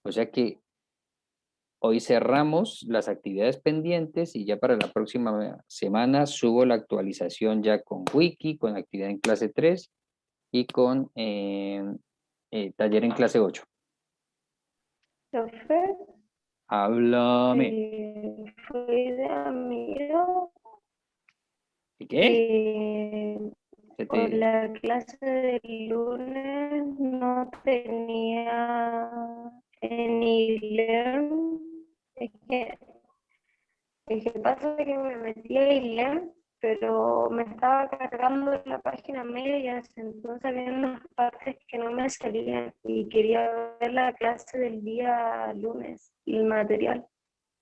O sea que hoy cerramos las actividades pendientes y ya para la próxima semana subo la actualización ya con Wiki, con actividad en clase 3 y con taller en clase 8. Profe, Háblame. fue idea mía ¿Y qué? que Se por te- la clase del lunes no tenía any learn. Es que, es que pasa que me metí a learn, pero me estaba cargando la página medias, entonces había unas partes que no me salían y quería ver la clase del día lunes, el material.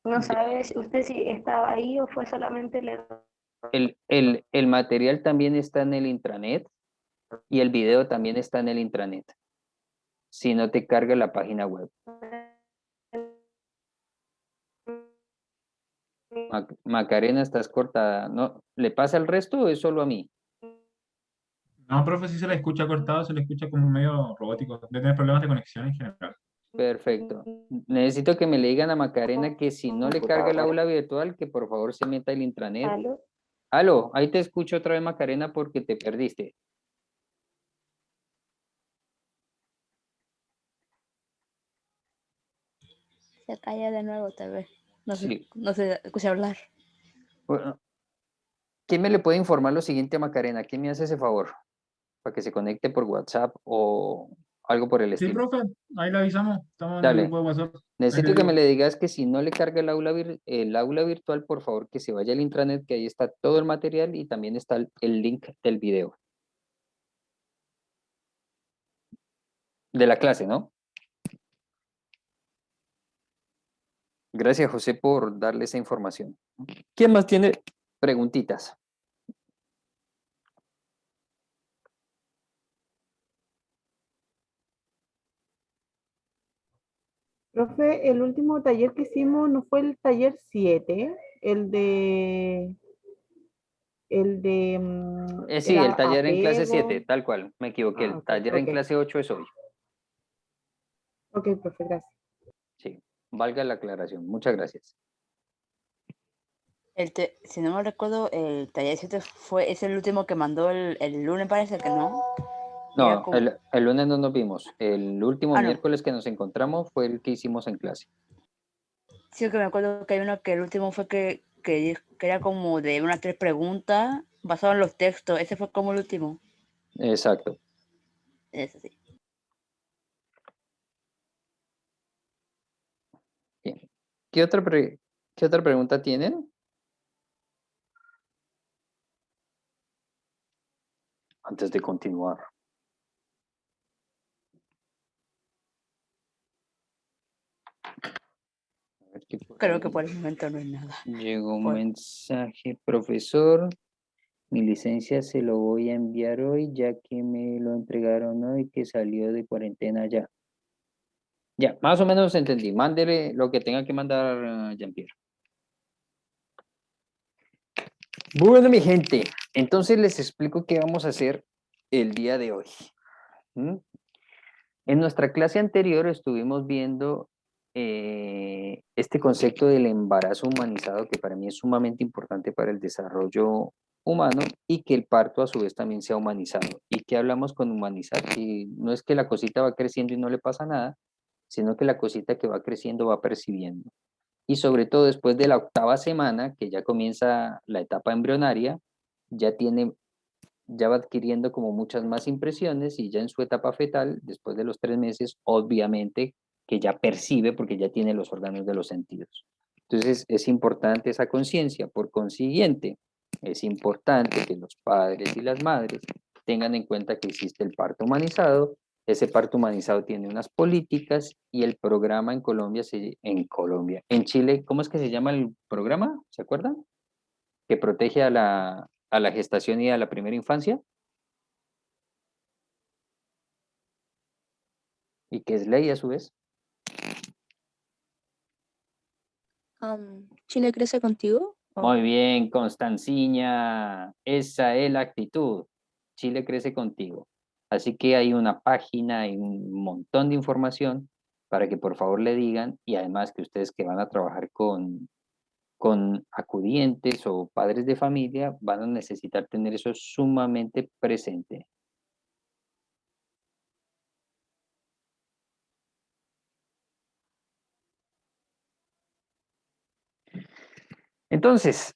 No sabe usted si estaba ahí o fue solamente el error. el material también está en el intranet y el video también está en el intranet. Si no te carga la página web. Macarena, estás cortada. ¿No? ¿Le pasa al resto o es solo a mí? No, profe, sí se le escucha cortado, se le escucha como medio robótico. Debe tener problemas de conexión en general. Perfecto. Necesito que me le digan a Macarena que si no le carga el Computadora. aula virtual, que por favor se meta el intranet. ¿Aló? Aló, ahí te escucho otra vez, Macarena, porque te perdiste. Se calla de nuevo, tal vez. Sí. No se escucha hablar. Bueno, ¿quién me le puede informar lo siguiente a Macarena? ¿Quién me hace ese favor? Para que se conecte por WhatsApp o algo por el Sí, estilo. profe, ahí le avisamos. Estamos en el Dale. grupo de WhatsApp. Ahí le Necesito que me digo. le digas que si no le carga el aula virtual, por favor, que se vaya al intranet, que ahí está todo el material y también está el link del video. De la clase, ¿no? Gracias, José, por darle esa información. ¿Quién más tiene preguntitas? Profe, el último taller que hicimos no fue el taller 7, Sí, el era taller en clase 7, apego. tal cual, me equivoqué. El Ok, taller en ok, clase 8 es hoy. ok, profe, gracias. Sí, valga la aclaración. Muchas gracias. Si no me recuerdo, el taller 7 es el último que mandó el lunes, parece que no. No, el lunes no nos vimos. El último No. miércoles que nos encontramos fue el que hicimos en clase. Sí, que me acuerdo que hay uno que el último fue que era como de unas 3 preguntas basado en los textos. Ese fue como el último. Exacto. Ese sí. Bien. ¿Qué otra pregunta tienen? Antes de continuar. A ver qué por Creo ahí que por el momento no hay nada. llegó un mensaje, profesor. Mi licencia se lo voy a enviar hoy, ya que me lo entregaron hoy, que salió de cuarentena ya. Ya, más o menos entendí. Mándele lo que tenga que mandar, Jean-Pierre. Bueno, mi gente, entonces les explico qué vamos a hacer el día de hoy. ¿Mm? En nuestra clase anterior estuvimos viendo este concepto del embarazo humanizado, que para mí es sumamente importante para el desarrollo humano y que el parto a su vez también sea humanizado. ¿Y qué hablamos con humanizar? Que no es que la cosita va creciendo y no le pasa nada, sino que la cosita que va creciendo va percibiendo. Y sobre todo después de la 8ª semana, que ya comienza la etapa embrionaria, ya va adquiriendo como muchas más impresiones y ya en su etapa fetal, después de los 3 meses, obviamente que ya percibe porque ya tiene los órganos de los sentidos. Entonces es importante esa conciencia. Por consiguiente, es importante que los padres y las madres tengan en cuenta que existe el parto humanizado. Ese parto humanizado tiene unas políticas y el programa en Chile, ¿cómo es que se llama el programa? ¿Se acuerdan? Que protege a la gestación y a la primera infancia. Y que es ley a su vez. ¿Chile crece contigo? Muy bien, Constanciña, esa es la actitud. Chile crece contigo. Así que hay una página, hay un montón de información para que por favor le digan, y además que ustedes que van a trabajar con acudientes o padres de familia, van a necesitar tener eso sumamente presente. Entonces,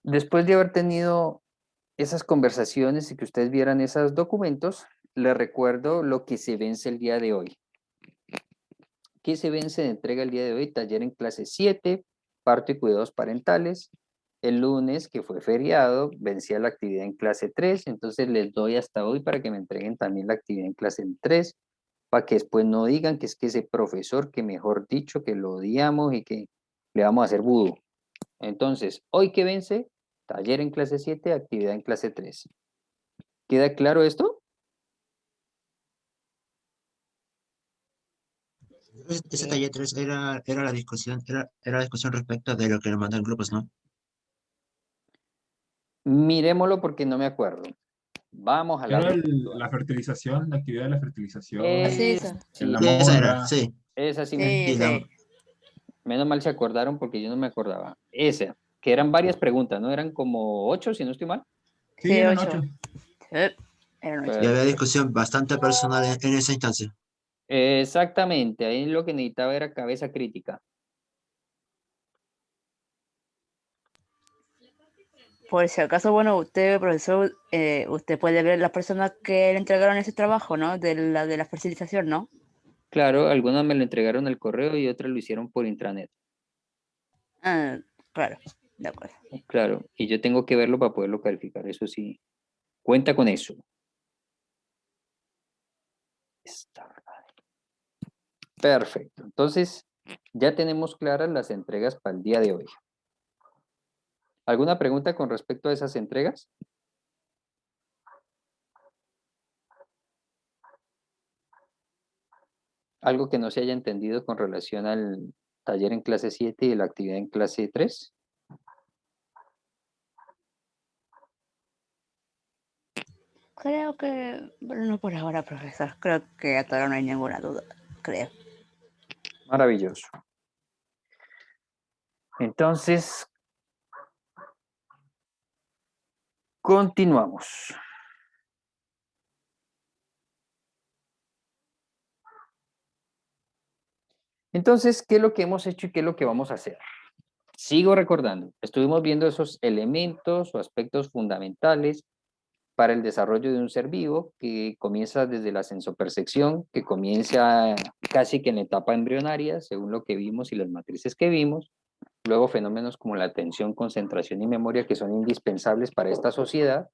después de haber tenido esas conversaciones y que ustedes vieran esos documentos, les recuerdo lo que se vence el día de hoy. ¿Qué se vence de entrega el día de hoy? Taller en clase 7, parto y cuidados parentales. El lunes, que fue feriado, vencía la actividad en clase 3, entonces les doy hasta hoy para que me entreguen también la actividad en clase 3, para que después no digan que es que ese profesor, que mejor dicho, que lo odiamos y que le vamos a hacer vudú. Entonces, hoy que vence, taller en clase 7, actividad en clase 3. ¿Queda claro esto? Ese taller 3 era la discusión, era la discusión respecto de lo que nos mandan grupos, ¿no? Miremoslo porque no me acuerdo. Vamos a la Era virtual. la fertilización, la actividad de la fertilización, Así Es, es. sí, la Sí, esa era, morra. sí. esa sí me... Sí, Y la, sí. Menos mal se acordaron porque yo no me acordaba. Esa, que eran varias preguntas, ¿no? Eran como 8, si no estoy mal. Sí, Sí, eran 8. 8. Eran 8. y había Perfecto. discusión bastante personal en esa instancia. Exactamente, ahí lo que necesitaba era cabeza crítica. Por si acaso, bueno, usted, profesor, usted puede ver las personas que le entregaron ese trabajo, ¿no? De la fertilización, ¿no? Claro, algunas me lo entregaron al correo y otras lo hicieron por intranet. Ah, claro, de acuerdo. Claro, y yo tengo que verlo para poderlo calificar, eso sí. Cuenta con eso. Perfecto. Entonces, ya tenemos claras las entregas para el día de hoy. ¿Alguna pregunta con respecto a esas entregas? ¿Algo que no se haya entendido con relación al taller en clase 7 y la actividad en clase 3? Creo que, bueno, no por ahora, profesor. Creo que hasta ahora no hay ninguna duda, creo. Maravilloso. Entonces, continuamos. Entonces, ¿qué es lo que hemos hecho y qué es lo que vamos a hacer? Sigo recordando, estuvimos viendo esos elementos o aspectos fundamentales para el desarrollo de un ser vivo que comienza desde la sensopercepción, que comienza casi que en la etapa embrionaria, según lo que vimos y las matrices que vimos. Luego fenómenos como la atención, concentración y memoria que son indispensables para esta sociedad,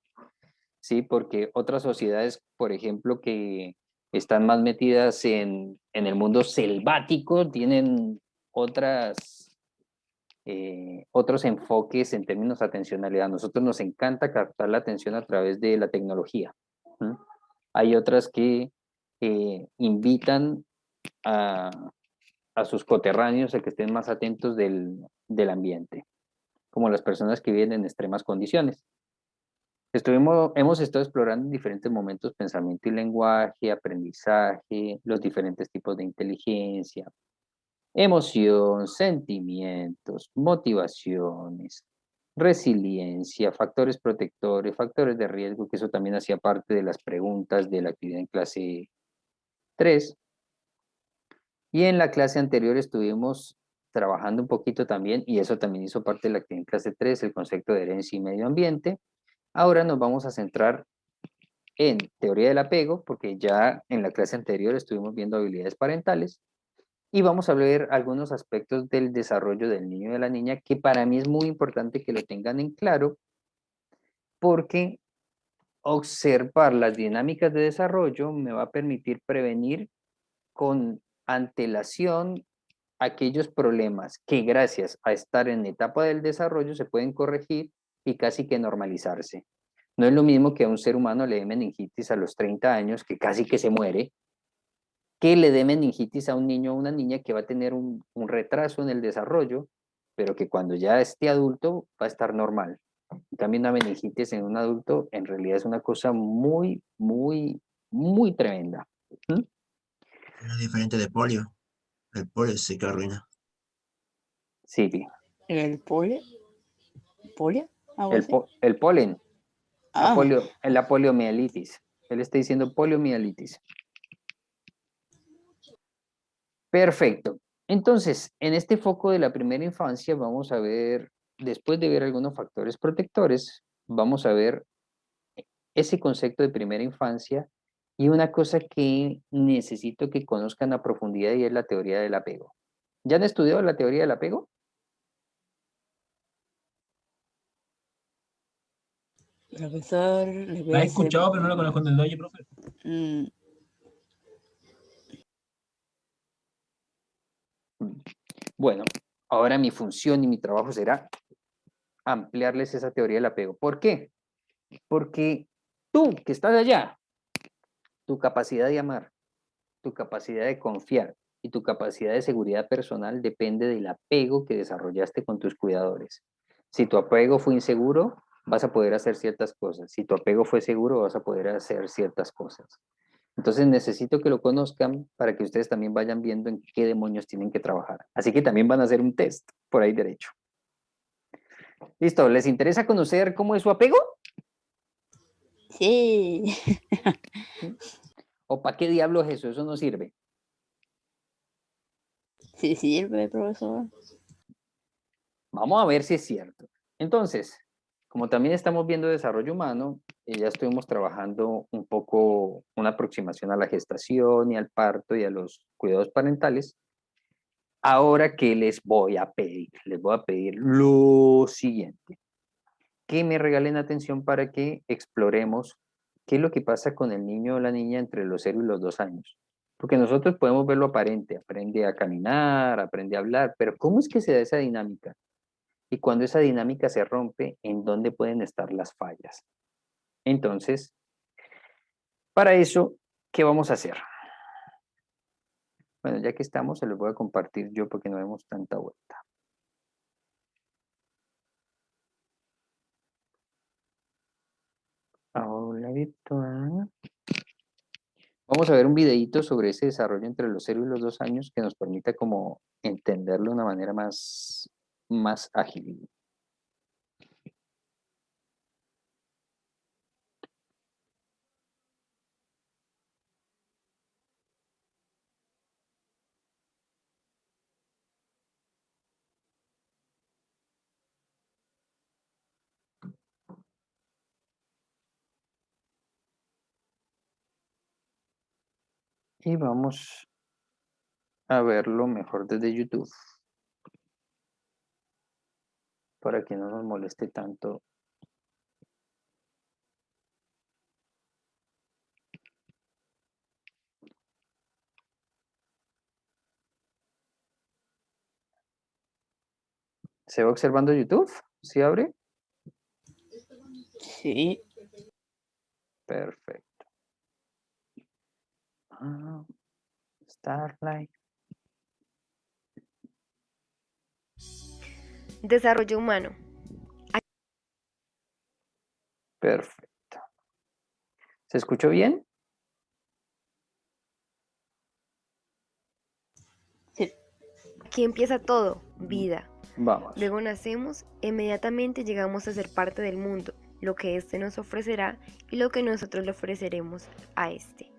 ¿sí? Porque otras sociedades, por ejemplo, que están más metidas en el mundo selvático, tienen otros enfoques en términos de atencionalidad. A nosotros nos encanta captar la atención a través de la tecnología. ¿Mm? Hay otras que invitan a, a sus coterráneos a que estén más atentos del ambiente, como las personas que viven en extremas condiciones. Hemos estado explorando en diferentes momentos pensamiento y lenguaje, aprendizaje, los diferentes tipos de inteligencia, emoción, sentimientos, motivaciones, resiliencia, factores protectores, factores de riesgo, que eso también hacía parte de las preguntas de la actividad en clase 3. Y en la clase anterior estuvimos trabajando un poquito también, y eso también hizo parte de la actividad en clase 3, el concepto de herencia y medio ambiente. Ahora nos vamos a centrar en teoría del apego, porque ya en la clase anterior estuvimos viendo habilidades parentales, y vamos a ver algunos aspectos del desarrollo del niño y de la niña que para mí es muy importante que lo tengan en claro, porque observar las dinámicas de desarrollo me va a permitir prevenir con antelación aquellos problemas que gracias a estar en etapa del desarrollo se pueden corregir y casi que normalizarse. No es lo mismo que a un ser humano le dé meningitis a los 30 años, que casi que se muere, que le dé meningitis a un niño o una niña que va a tener un retraso en el desarrollo, pero que cuando ya esté adulto va a estar normal. En cambio, una meningitis en un adulto en realidad es una cosa muy, muy, muy tremenda. ¿Mm? Es diferente de polio. El polio se queda arruina. Sí, bien. ¿El polio? ¿Polio? ¿Algo El, así? el polen, Ah, la poliomielitis. Él está diciendo poliomielitis. Perfecto. Entonces, en este foco de la primera infancia vamos a ver, después de ver algunos factores protectores, vamos a ver ese concepto de primera infancia y una cosa que necesito que conozcan a profundidad y es la teoría del apego. ¿Ya han estudiado la teoría del apego? profesor, le voy La a he decir. escuchado, pero no la conozco en detalle, profe. mm, Bueno, ahora mi función y mi trabajo será ampliarles esa teoría del apego. ¿Por qué? Porque tú que estás allá, tu capacidad de amar, tu capacidad de confiar y tu capacidad de seguridad personal depende del apego que desarrollaste con tus cuidadores. Si tu apego fue inseguro, vas a poder hacer ciertas cosas. Si tu apego fue seguro, vas a poder hacer ciertas cosas. Entonces necesito que lo conozcan para que ustedes también vayan viendo en qué demonios tienen que trabajar. Así que también van a hacer un test por ahí derecho. Listo, ¿les interesa conocer cómo es su apego? sí. ¿O para qué diablos eso? Eso no sirve. Sí sirve, profesor. Vamos a ver si es cierto. Entonces, como también estamos viendo desarrollo humano, ya estuvimos trabajando un poco una aproximación a la gestación y al parto y a los cuidados parentales. Ahora, ¿qué les voy a pedir? Les voy a pedir lo siguiente. Que me regalen atención para que exploremos qué es lo que pasa con el niño o la niña entre los 0 y los 2 años. Porque nosotros podemos ver lo aparente, aprende a caminar, aprende a hablar, pero ¿cómo es que se da esa dinámica? Y cuando esa dinámica se rompe, ¿en dónde pueden estar las fallas? Entonces, para eso, ¿qué vamos a hacer? Bueno, ya que estamos, se los voy a compartir yo porque no vemos tanta vuelta. Aula virtual. Vamos a ver un videito sobre ese desarrollo entre los 0 y los 2 años que nos permita como entenderlo de una manera más ágil. Y vamos a verlo mejor desde YouTube para que no nos moleste tanto. ¿Se va observando YouTube? ¿Sí abre? Sí. Perfecto. Starlight. Desarrollo humano. Perfecto. ¿Se escuchó bien? Sí. Aquí empieza todo, vida. Vamos. Luego nacemos e inmediatamente llegamos a ser parte del mundo, lo que éste nos ofrecerá y lo que nosotros le ofreceremos a éste.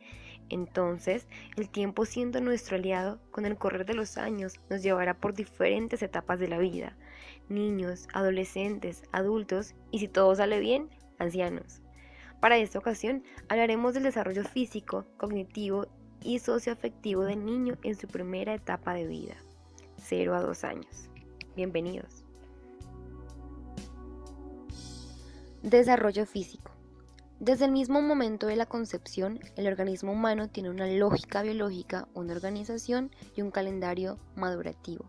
Entonces, el tiempo siendo nuestro aliado, con el correr de los años, nos llevará por diferentes etapas de la vida. Niños, adolescentes, adultos y si todo sale bien, ancianos. Para esta ocasión, hablaremos del desarrollo físico, cognitivo y socioafectivo del niño en su primera etapa de vida, 0 a 2 años. Bienvenidos. Desarrollo físico. Desde el mismo momento de la concepción, el organismo humano tiene una lógica biológica, una organización y un calendario madurativo.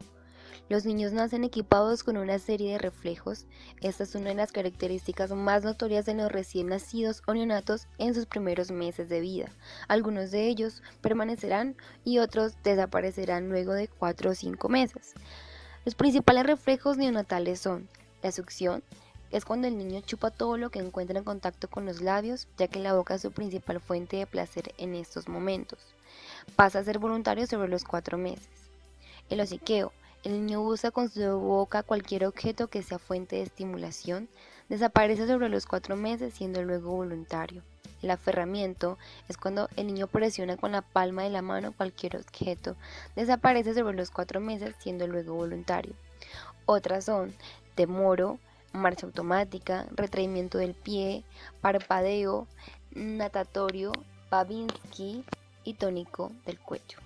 Los niños nacen equipados con una serie de reflejos. Esta es una de las características más notorias de los recién nacidos o neonatos en sus primeros meses de vida. Algunos de ellos permanecerán y otros desaparecerán luego de 4 o 5 meses. Los principales reflejos neonatales son la succión, que es cuando el niño chupa todo lo que encuentra en contacto con los labios, ya que la boca es su principal fuente de placer en estos momentos. Pasa a ser voluntario sobre los 4 meses. El hociqueo. El niño busca con su boca cualquier objeto que sea fuente de estimulación. Desaparece sobre los 4 meses, siendo luego voluntario. El aferramiento es cuando el niño presiona con la palma de la mano cualquier objeto. Desaparece sobre los 4 meses, siendo luego voluntario. Otras son demoro, marcha automática, retraimiento del pie, parpadeo, natatorio, Babinski y tónico del cuello.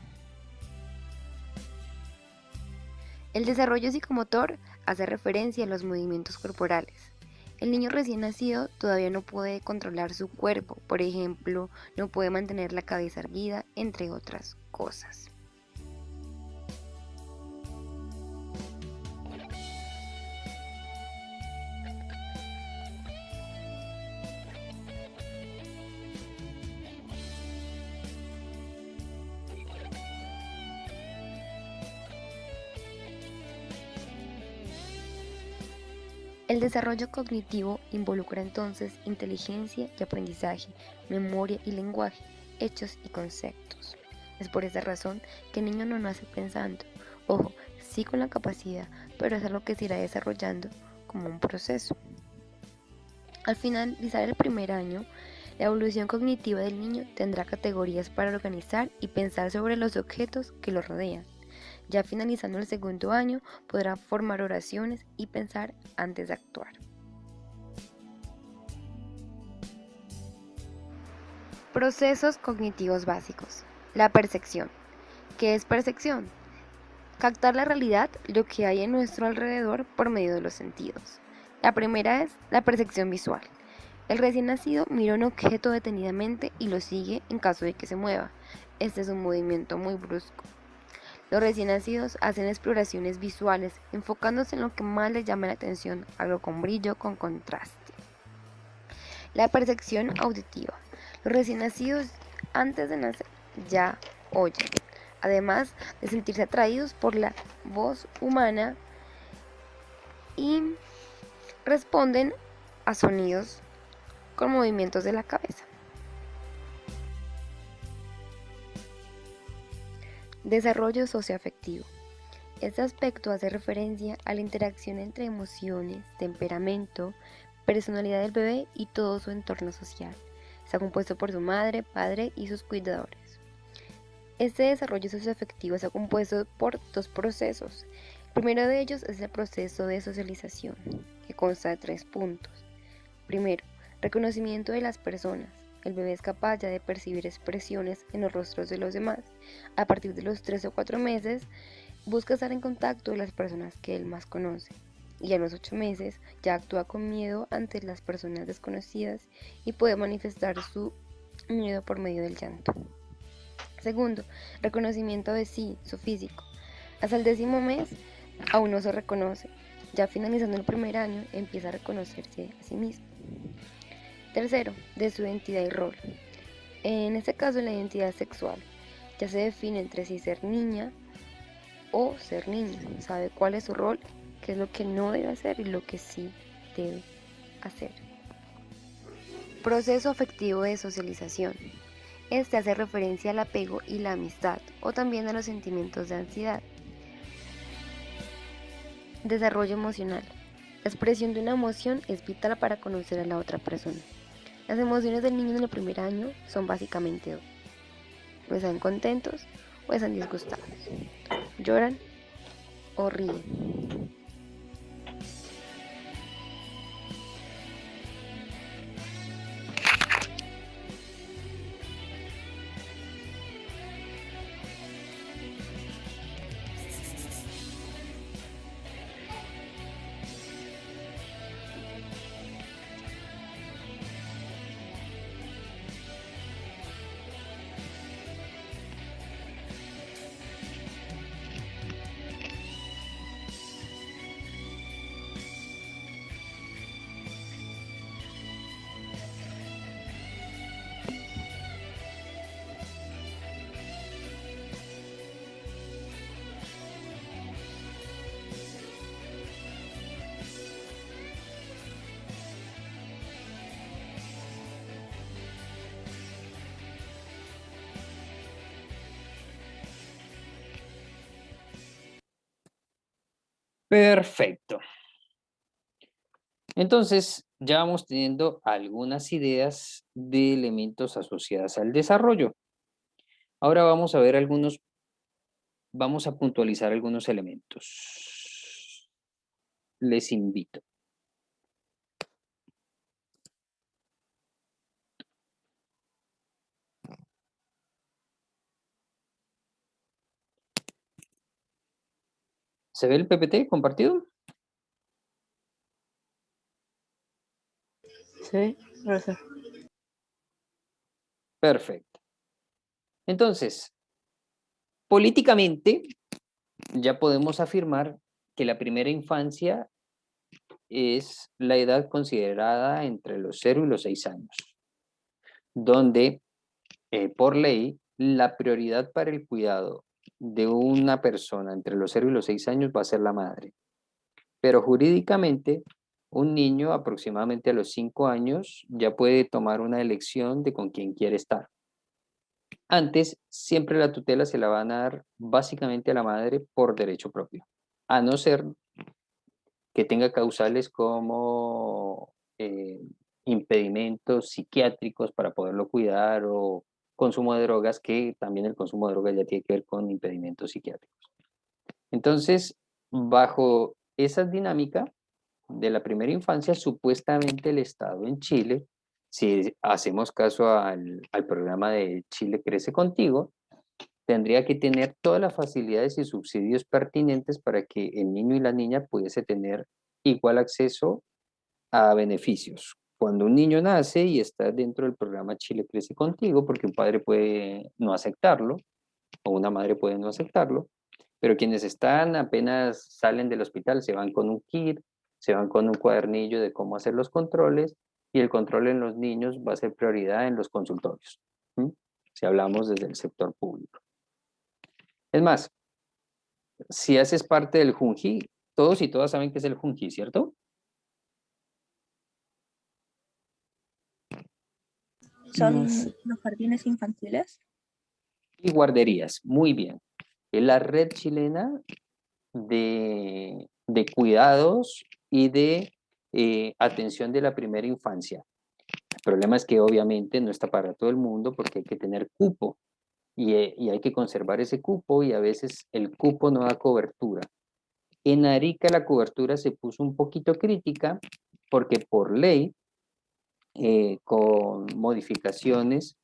El desarrollo psicomotor hace referencia a los movimientos corporales. El niño recién nacido todavía no puede controlar su cuerpo, por ejemplo, no puede mantener la cabeza erguida, entre otras cosas. El desarrollo cognitivo involucra entonces inteligencia y aprendizaje, memoria y lenguaje, hechos y conceptos. Es por esa razón que el niño no nace pensando. Ojo, sí con la capacidad, pero es algo que se irá desarrollando como un proceso. Al finalizar el primer año, la evolución cognitiva del niño tendrá categorías para organizar y pensar sobre los objetos que lo rodean. Ya finalizando el segundo año, podrá formar oraciones y pensar antes de actuar. Procesos cognitivos básicos. La percepción. ¿Qué es percepción? Captar la realidad, lo que hay en nuestro alrededor por medio de los sentidos. La primera es la percepción visual. El recién nacido mira un objeto detenidamente y lo sigue en caso de que se mueva. Este es un movimiento muy brusco. Los recién nacidos hacen exploraciones visuales, enfocándose en lo que más les llama la atención, algo con brillo, con contraste. La percepción auditiva. Los recién nacidos, antes de nacer, ya oyen, además de sentirse atraídos por la voz humana y responden a sonidos con movimientos de la cabeza. Desarrollo socioafectivo. Este aspecto hace referencia a la interacción entre emociones, temperamento, personalidad del bebé y todo su entorno social. Está compuesto por su madre, padre y sus cuidadores. Este desarrollo socioafectivo está compuesto por 2 procesos. El primero de ellos es el proceso de socialización, que consta de 3 puntos. Primero, reconocimiento de las personas. El bebé es capaz ya de percibir expresiones en los rostros de los demás. A partir de los 3 o 4 meses, busca estar en contacto con las personas que él más conoce. Y a los 8 meses ya actúa con miedo ante las personas desconocidas y puede manifestar su miedo por medio del llanto. Segundo, reconocimiento de sí, su físico. Hasta el 10º mes aún no se reconoce. Ya finalizando el primer año empieza a reconocerse a sí mismo. Tercero, de su identidad y rol. En este caso, la identidad sexual. Ya se define entre si ser niña o ser niño. Sabe cuál es su rol, qué es lo que no debe hacer y lo que sí debe hacer. Proceso afectivo de socialización. Este hace referencia al apego y la amistad, o también a los sentimientos de ansiedad. Desarrollo emocional. La expresión de una emoción es vital para conocer a la otra persona. Las emociones del niño en el primer año son básicamente 2. O están contentos o están disgustados. Lloran o ríen. Perfecto. Entonces, ya vamos teniendo algunas ideas de elementos asociados al desarrollo. Ahora vamos a ver vamos a puntualizar algunos elementos. Les invito. ¿Se ve el PPT compartido? Sí, gracias. Perfecto. Entonces, políticamente, ya podemos afirmar que la primera infancia es la edad considerada entre los 0 y los 6 años, donde por ley la prioridad para el cuidado de una persona entre los 0 y los 6 años va a ser la madre. Pero jurídicamente, un niño aproximadamente a los 5 años ya puede tomar una elección de con quién quiere estar. Antes, siempre la tutela se la van a dar básicamente a la madre por derecho propio, a no ser que tenga causales como impedimentos psiquiátricos para poderlo cuidar o consumo de drogas, que también el consumo de drogas ya tiene que ver con impedimentos psiquiátricos. Entonces, bajo esa dinámica de la primera infancia, supuestamente el Estado en Chile, si hacemos caso al programa de Chile Crece Contigo, tendría que tener todas las facilidades y subsidios pertinentes para que el niño y la niña pudiese tener igual acceso a beneficios. Cuando un niño nace y está dentro del programa Chile Crece Contigo, porque un padre puede no aceptarlo o una madre puede no aceptarlo, pero quienes están apenas salen del hospital se van con un kit, se van con un cuadernillo de cómo hacer los controles y el control en los niños va a ser prioridad en los consultorios, ¿sí? Si hablamos desde el sector público. Es más, si haces parte del Junji, todos y todas saben qué es el Junji, ¿cierto? ¿Son No sé. los jardines infantiles? Y guarderías, muy bien. Es la red chilena de cuidados y de atención de la primera infancia. El problema es que obviamente no está para todo el mundo porque hay que tener cupo y hay que conservar ese cupo y a veces el cupo no da cobertura. En Arica la cobertura se puso un poquito crítica porque por ley, con modificaciones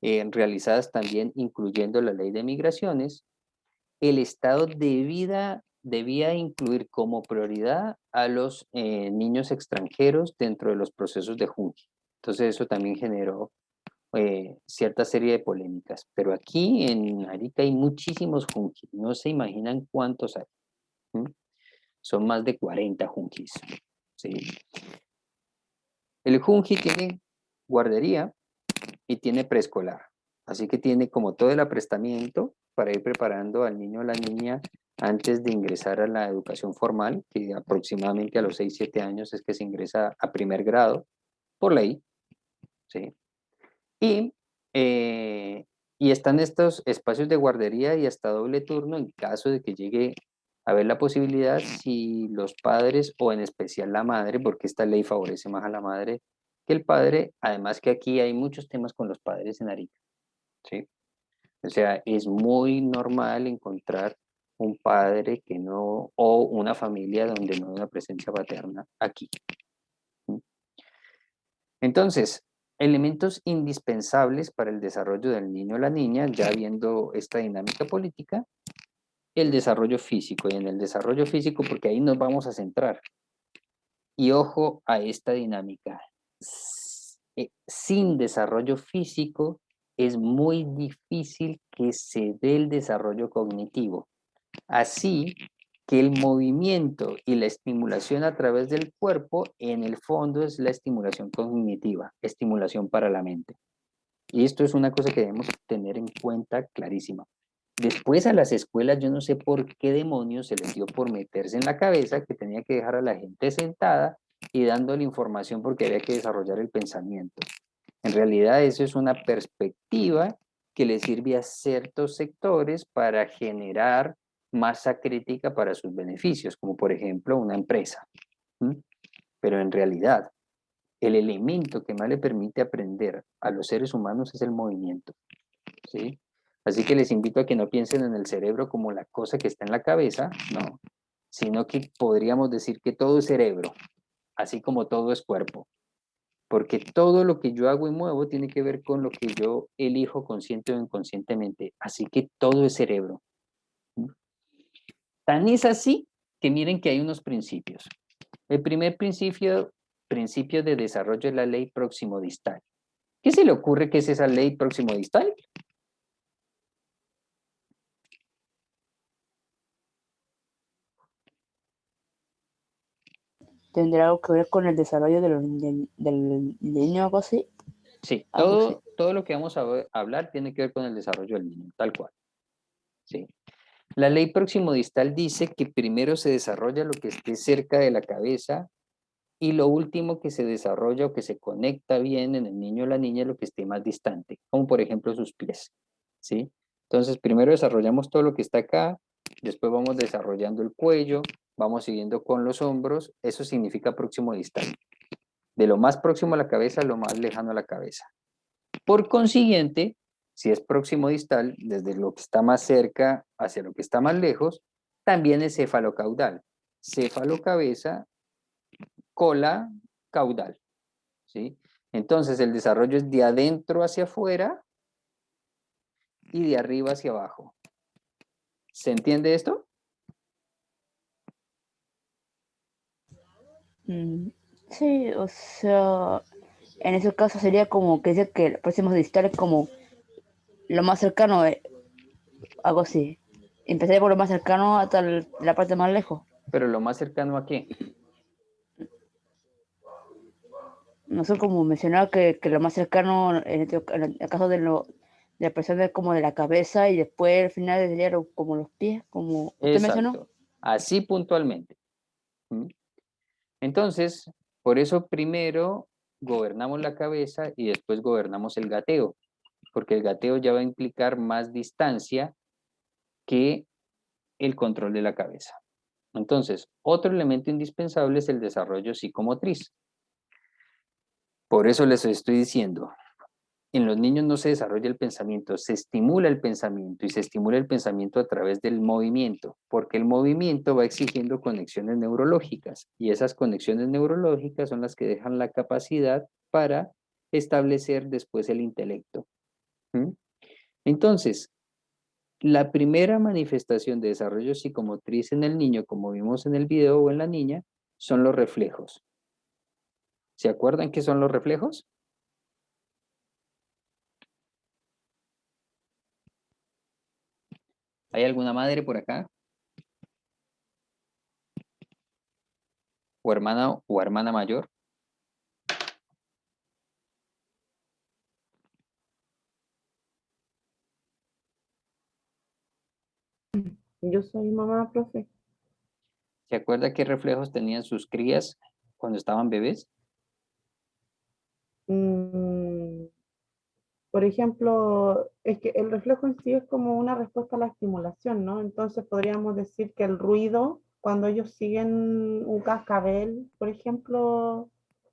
realizadas también incluyendo la ley de migraciones, el Estado debía incluir como prioridad a los niños extranjeros dentro de los procesos de Junji. Entonces eso también generó cierta serie de polémicas. Pero aquí en Arica hay muchísimos Junji, no se imaginan cuántos hay. ¿Mm? Son más de 40 Junjis. ¿Sí? El Junji tiene guardería y tiene preescolar. Así que tiene como todo el aprestamiento para ir preparando al niño o la niña antes de ingresar a la educación formal, que aproximadamente a los 6, 7 años es que se ingresa a primer grado por ley. ¿Sí? Y, y están estos espacios de guardería y hasta doble turno en caso de que llegue a haber la posibilidad, si los padres o en especial la madre, porque esta ley favorece más a la madre que el padre, además que aquí hay muchos temas con los padres en Arica. ¿Sí? O sea, es muy normal encontrar un padre que no, o una familia donde no hay una presencia paterna aquí. Entonces, elementos indispensables para el desarrollo del niño o la niña, ya viendo esta dinámica política, el desarrollo físico. Y en el desarrollo físico, porque ahí nos vamos a centrar. Y ojo a esta dinámica. Sin desarrollo físico es muy difícil que se dé el desarrollo cognitivo. Así que el movimiento y la estimulación a través del cuerpo, en el fondo, es la estimulación cognitiva, estimulación para la mente. Y esto es una cosa que debemos tener en cuenta clarísima. Después a las escuelas, yo no sé por qué demonios se les dio por meterse en la cabeza que tenía que dejar a la gente sentada y dándole información porque había que desarrollar el pensamiento. En realidad eso es una perspectiva que le sirve a ciertos sectores para generar masa crítica para sus beneficios, como por ejemplo una empresa. ¿Mm? Pero en realidad, el elemento que más le permite aprender a los seres humanos es el movimiento, ¿sí? Así que les invito a que no piensen en el cerebro como la cosa que está en la cabeza, no, sino que podríamos decir que todo es cerebro, así como todo es cuerpo, porque todo lo que yo hago y muevo tiene que ver con lo que yo elijo consciente o inconscientemente, así que todo es cerebro. ¿Mm? Tan es así que miren que hay unos principios. El primer principio de desarrollo es la ley próximo-distal. ¿Qué se le ocurre que es esa ley próximo-distal? ¿Tendrá algo que ver con el desarrollo del niño o algo así? Sí, Algo así. todo lo que vamos a hablar tiene que ver con el desarrollo del niño, tal cual. Sí. La ley próximo-distal dice que primero se desarrolla lo que esté cerca de la cabeza y lo último que se desarrolla o que se conecta bien en el niño o la niña es lo que esté más distante, como por ejemplo sus pies. ¿Sí? Entonces, primero desarrollamos todo lo que está acá, después vamos desarrollando el cuello, vamos siguiendo con los hombros, eso significa próximo-distal. De lo más próximo a la cabeza a lo más lejano a la cabeza. Por consiguiente, si es próximo distal, desde lo que está más cerca hacia lo que está más lejos, también es cefalocaudal. Cefalocabeza, cola, caudal. ¿Sí? Entonces el desarrollo es de adentro hacia afuera y de arriba hacia abajo. ¿Se entiende esto? Sí, o sea, en ese caso sería como que dice que el próximo distal es como lo más cercano, algo así. Empecé por lo más cercano hasta la parte más lejos. Pero lo más cercano a qué? No sé cómo mencionaba que lo más cercano, en el caso de la persona es como de la cabeza y después al final sería como los pies, como usted mencionó. Exacto. Así puntualmente. ¿Mm? Entonces, por eso primero gobernamos la cabeza y después gobernamos el gateo, porque el gateo ya va a implicar más distancia que el control de la cabeza. Entonces, otro elemento indispensable es el desarrollo psicomotriz. Por eso les estoy diciendo, en los niños no se desarrolla el pensamiento, se estimula el pensamiento y se estimula el pensamiento a través del movimiento, porque el movimiento va exigiendo conexiones neurológicas y esas conexiones neurológicas son las que dejan la capacidad para establecer después el intelecto. ¿Mm? Entonces, la primera manifestación de desarrollo psicomotriz en el niño, como vimos en el video o en la niña, son los reflejos. ¿Se acuerdan qué son los reflejos? ¿Hay alguna madre por acá? ¿O hermana mayor? Yo soy mamá, profe. ¿Se acuerda qué reflejos tenían sus crías cuando estaban bebés? Mm, por ejemplo, es que el reflejo en sí es como una respuesta a la estimulación, ¿no? Entonces podríamos decir que el ruido, cuando ellos siguen un cascabel, por ejemplo,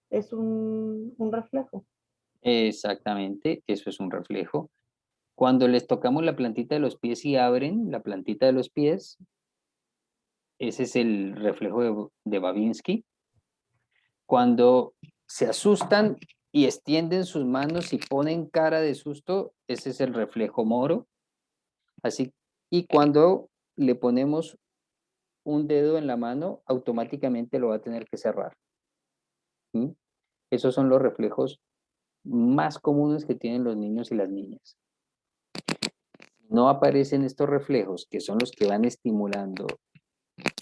es un reflejo. Exactamente, eso es un reflejo. Cuando les tocamos la plantita de los pies y abren la plantita de los pies, ese es el reflejo de Babinski. Cuando se asustan y extienden sus manos y ponen cara de susto, ese es el reflejo Moro. Así, y cuando le ponemos un dedo en la mano, automáticamente lo va a tener que cerrar. ¿Mm? Esos son los reflejos más comunes que tienen los niños y las niñas. No aparecen estos reflejos, que son los que van estimulando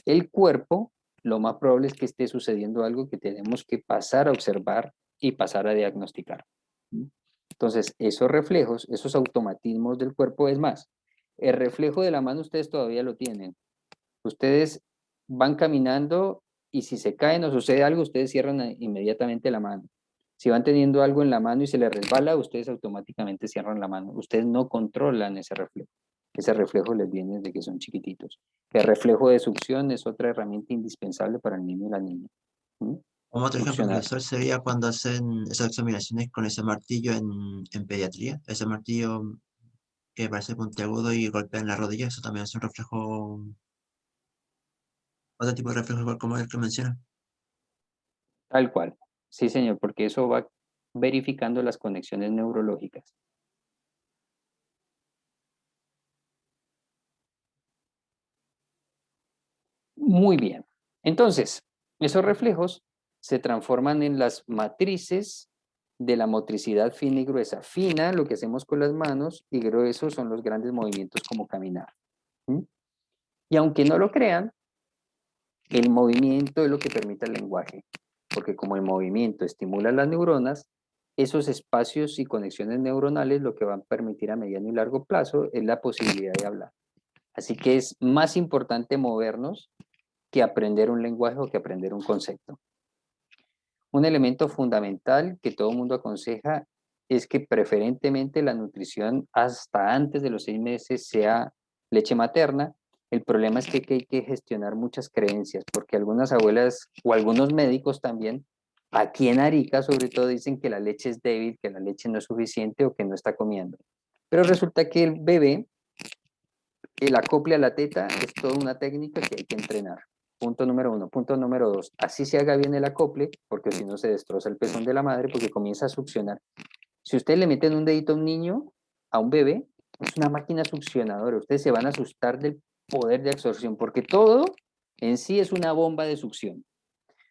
el cuerpo, lo más probable es que esté sucediendo algo que tenemos que pasar a observar y pasar a diagnosticar. Entonces, esos reflejos, esos automatismos del cuerpo, es más, el reflejo de la mano ustedes todavía lo tienen. Ustedes van caminando y si se caen o sucede algo, ustedes cierran inmediatamente la mano. Si van teniendo algo en la mano y se les resbala, ustedes automáticamente cierran la mano. Ustedes no controlan ese reflejo. Ese reflejo les viene desde que son chiquititos. El reflejo de succión es otra herramienta indispensable para el niño y la niña. ¿Mm? Como otro ejemplo, Succionar. profesor, sería cuando hacen esas examinaciones con ese martillo en pediatría, ese martillo que parece puntiagudo y golpea en la rodilla, eso también es un reflejo, otro tipo de reflejo igual como el que menciona. Tal cual. Sí, señor, porque eso va verificando las conexiones neurológicas. Muy bien. Entonces, esos reflejos se transforman en las matrices de la motricidad fina y gruesa. Fina, lo que hacemos con las manos, y gruesos son los grandes movimientos como caminar. ¿Mm? Y aunque no lo crean, el movimiento es lo que permite el lenguaje, porque como el movimiento estimula las neuronas, esos espacios y conexiones neuronales lo que van a permitir a mediano y largo plazo es la posibilidad de hablar. Así que es más importante movernos que aprender un lenguaje o que aprender un concepto. Un elemento fundamental que todo el mundo aconseja es que preferentemente la nutrición hasta antes de los 6 meses sea leche materna. El problema es que hay que gestionar muchas creencias, porque algunas abuelas o algunos médicos también, aquí en Arica sobre todo, dicen que la leche es débil, que la leche no es suficiente o que no está comiendo. Pero resulta que el bebé, el acople a la teta es toda una técnica que hay que entrenar. Punto número 1. Punto número 2. Así se haga bien el acople, porque si no se destroza el pezón de la madre, porque comienza a succionar. Si ustedes le meten un dedito a un niño, a un bebé, es una máquina succionadora. Ustedes se van a asustar del poder de absorción, porque todo en sí es una bomba de succión.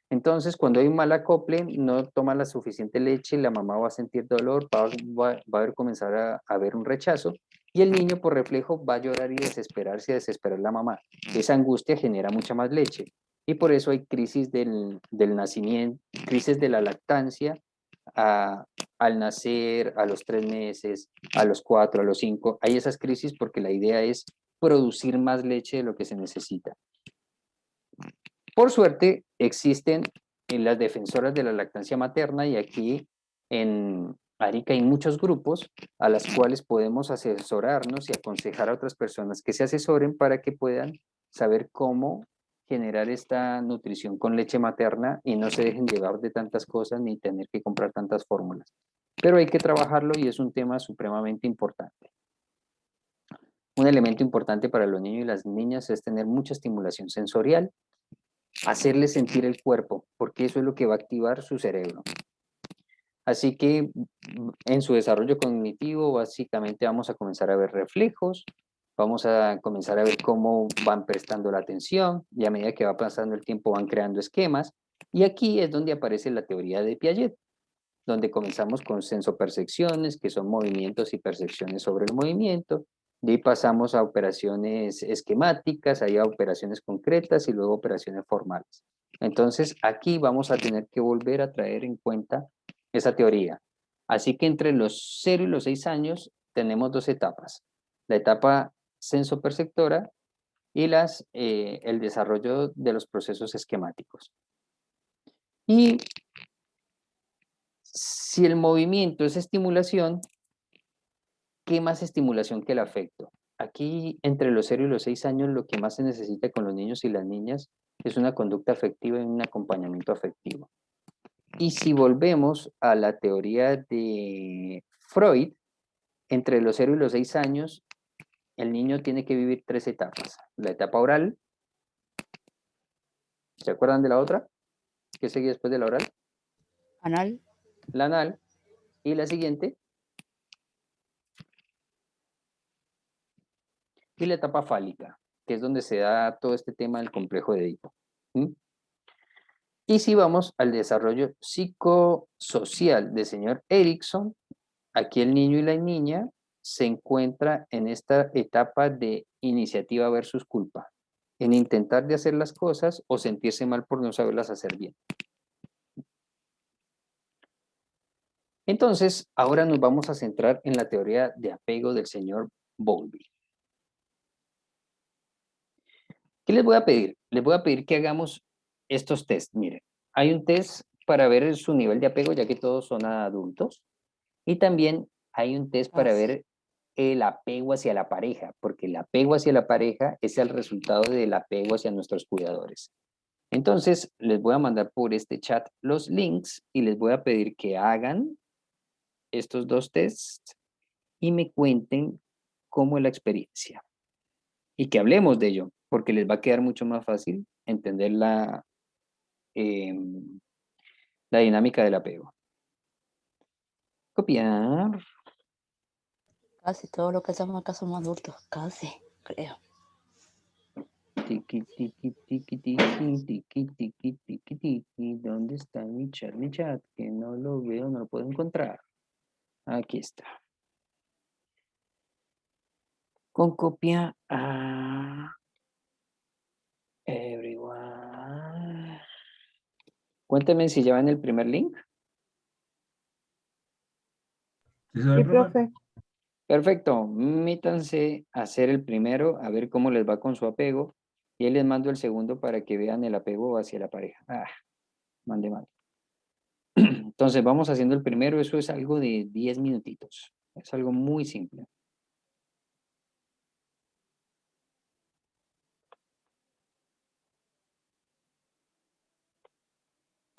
Entonces, cuando hay un mal acople, no toma la suficiente leche, la mamá va a sentir dolor, va a haber comenzar a haber un rechazo, y el niño por reflejo va a llorar y desesperarse, a desesperar la mamá. Esa angustia genera mucha más leche, y por eso hay crisis del nacimiento, crisis de la lactancia, al nacer, a los 3 meses, a los 4, a los 5. Hay esas crisis porque la idea es producir más leche de lo que se necesita. Por suerte, existen las defensoras de la lactancia materna y aquí en Arica hay muchos grupos a las cuales podemos asesorarnos y aconsejar a otras personas que se asesoren para que puedan saber cómo generar esta nutrición con leche materna y no se dejen llevar de tantas cosas ni tener que comprar tantas fórmulas. Pero hay que trabajarlo y es un tema supremamente importante. Un elemento importante para los niños y las niñas es tener mucha estimulación sensorial, hacerles sentir el cuerpo, porque eso es lo que va a activar su cerebro. Así que en su desarrollo cognitivo básicamente vamos a comenzar a ver reflejos, vamos a comenzar a ver cómo van prestando la atención y a medida que va pasando el tiempo van creando esquemas y aquí es donde aparece la teoría de Piaget, donde comenzamos con sensopercepciones, que son movimientos y percepciones sobre el movimiento, de ahí pasamos a operaciones esquemáticas, ahí a operaciones concretas y luego operaciones formales. Entonces, aquí vamos a tener que volver a traer en cuenta esa teoría. Así que entre los 0 y los 6 años tenemos 2 etapas. La etapa sensoperceptora y el desarrollo de los procesos esquemáticos. Y si el movimiento es estimulación, ¿qué más estimulación que el afecto? Aquí, entre los 0 y los 6 años, lo que más se necesita con los niños y las niñas es una conducta afectiva y un acompañamiento afectivo. Y si volvemos a la teoría de Freud, entre los 0 y los 6 años, el niño tiene que vivir 3 etapas. La etapa oral, ¿se acuerdan de la otra? ¿Qué sigue después de la oral? Anal, La anal. Y la siguiente. Y la etapa fálica, que es donde se da todo este tema del complejo de Edipo. ¿Mm? Y si vamos al desarrollo psicosocial del señor Erickson, aquí el niño y la niña se encuentra en esta etapa de iniciativa versus culpa, en intentar de hacer las cosas o sentirse mal por no saberlas hacer bien. Entonces, ahora nos vamos a centrar en la teoría de apego del señor Bowlby. ¿Qué les voy a pedir? Les voy a pedir que hagamos estos test. Miren, hay un test para ver su nivel de apego, ya que todos son adultos. Y también hay un test para ver el apego hacia la pareja, porque el apego hacia la pareja es el resultado del apego hacia nuestros cuidadores. Entonces, les voy a mandar por este chat los links y les voy a pedir que hagan estos dos tests y me cuenten cómo es la experiencia y que hablemos de ello, porque les va a quedar mucho más fácil entender em, la dinámica del apego. Copiar. Casi todo lo que hacemos acá somos adultos, casi, creo. Tiki, tiki, tiki, tiki, tiki, tiki, tiki, tiki. ¿Dónde está mi chat? Mi chat, que no lo veo, no lo puedo encontrar. Aquí está. Con copia a everyone. Cuéntame si ya van el primer link. ¿Sí se ve, Sí, profe? profe. Perfecto, métanse a hacer el primero, a ver cómo les va con su apego. Y ahí les mando el segundo para que vean el apego hacia la pareja. Mande mal. Entonces vamos haciendo el primero, eso es algo de 10 minutitos. Es algo muy simple.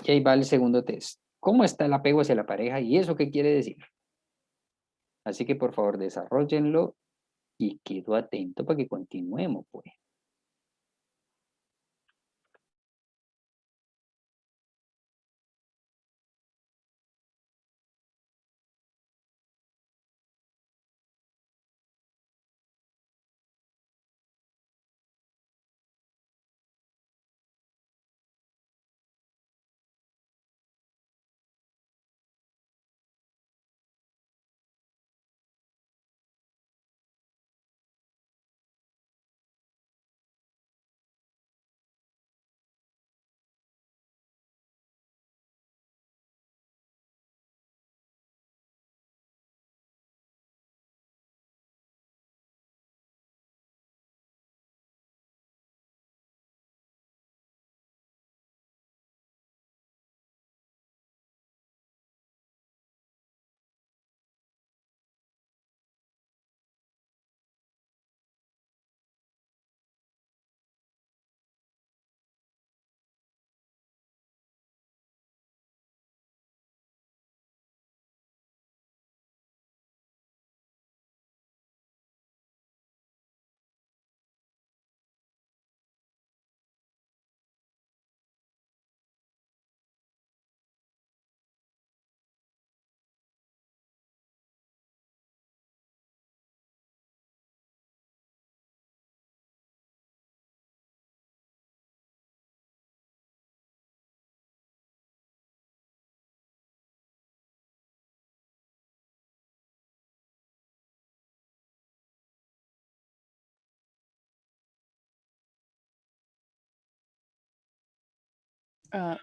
Y ahí va el segundo test. ¿Cómo está el apego hacia la pareja? ¿Y eso qué quiere decir? Así que por favor desarrollenlo y quedo atento para que continuemos, pues. Ah,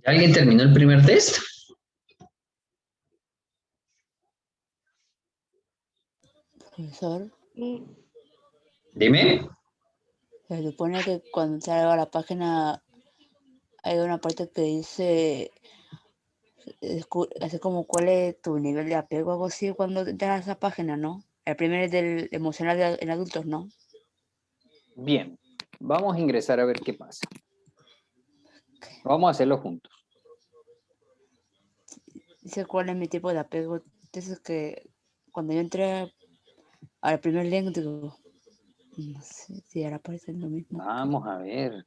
¿Alguien terminó el primer test? Profesor, Y Dime. se supone que cuando salga a la página hay una parte que dice, así como cuál es tu nivel de apego, algo así, cuando entras a esa página, ¿no? El primero es del emocional en adultos, ¿no? Bien, vamos a ingresar a ver qué pasa. Vamos a hacerlo juntos. Dice cuál es mi tipo de apego. Entonces que cuando yo entré al primer link, digo, no sé si ahora aparece lo mismo. Vamos a ver.